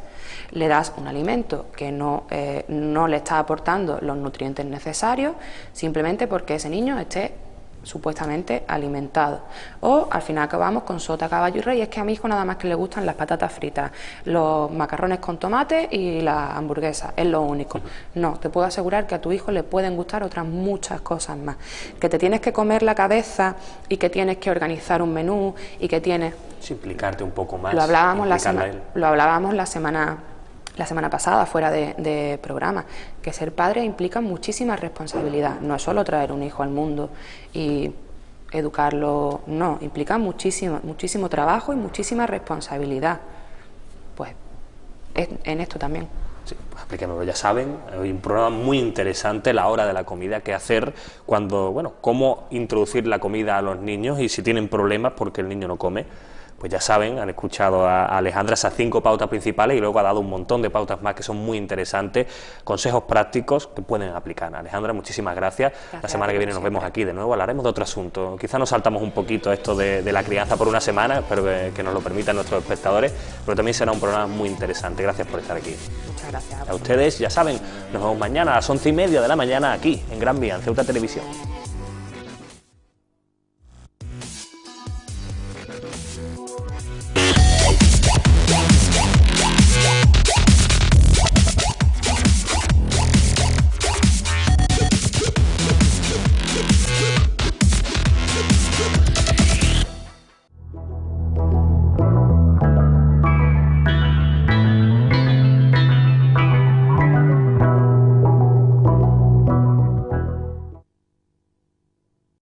Speaker 11: le das un alimento que no le está aportando los nutrientes necesarios, simplemente porque ese niño esté supuestamente alimentado. O al final acabamos con sota, caballo y rey. Es que a mi hijo nada más que le gustan las patatas fritas, los macarrones con tomate y la hamburguesa, es lo único. No, te puedo asegurar que a tu hijo le pueden gustar otras muchas cosas más. Que te tienes que comer la cabeza y que tienes que organizar un menú y que tienes...
Speaker 1: Sí, implicarte un poco más.
Speaker 11: Lo hablábamos la semana pasada fuera de programa, que ser padre implica muchísima responsabilidad. No es solo traer un hijo al mundo y educarlo, no, implica muchísimo trabajo y muchísima responsabilidad. Pues en esto también.
Speaker 1: Sí, pues explíquenmelo, ya saben, hay un programa muy interesante, la hora de la comida, qué hacer cuando, bueno, cómo introducir la comida a los niños y si tienen problemas porque el niño no come. Pues ya saben, han escuchado a Alejandra esas 5 pautas principales y luego ha dado un montón de pautas más que son muy interesantes, consejos prácticos que pueden aplicar. Alejandra, muchísimas gracias. La semana que viene nos vemos aquí de nuevo, hablaremos de otro asunto. Quizá nos saltamos un poquito esto de la crianza por una semana, espero que nos lo permitan nuestros espectadores, pero también será un programa muy interesante. Gracias por estar aquí.
Speaker 11: Muchas gracias.
Speaker 1: A ustedes, ya saben, nos vemos mañana a las 11:30 de la mañana aquí, en Gran Vía, en Ceuta Televisión.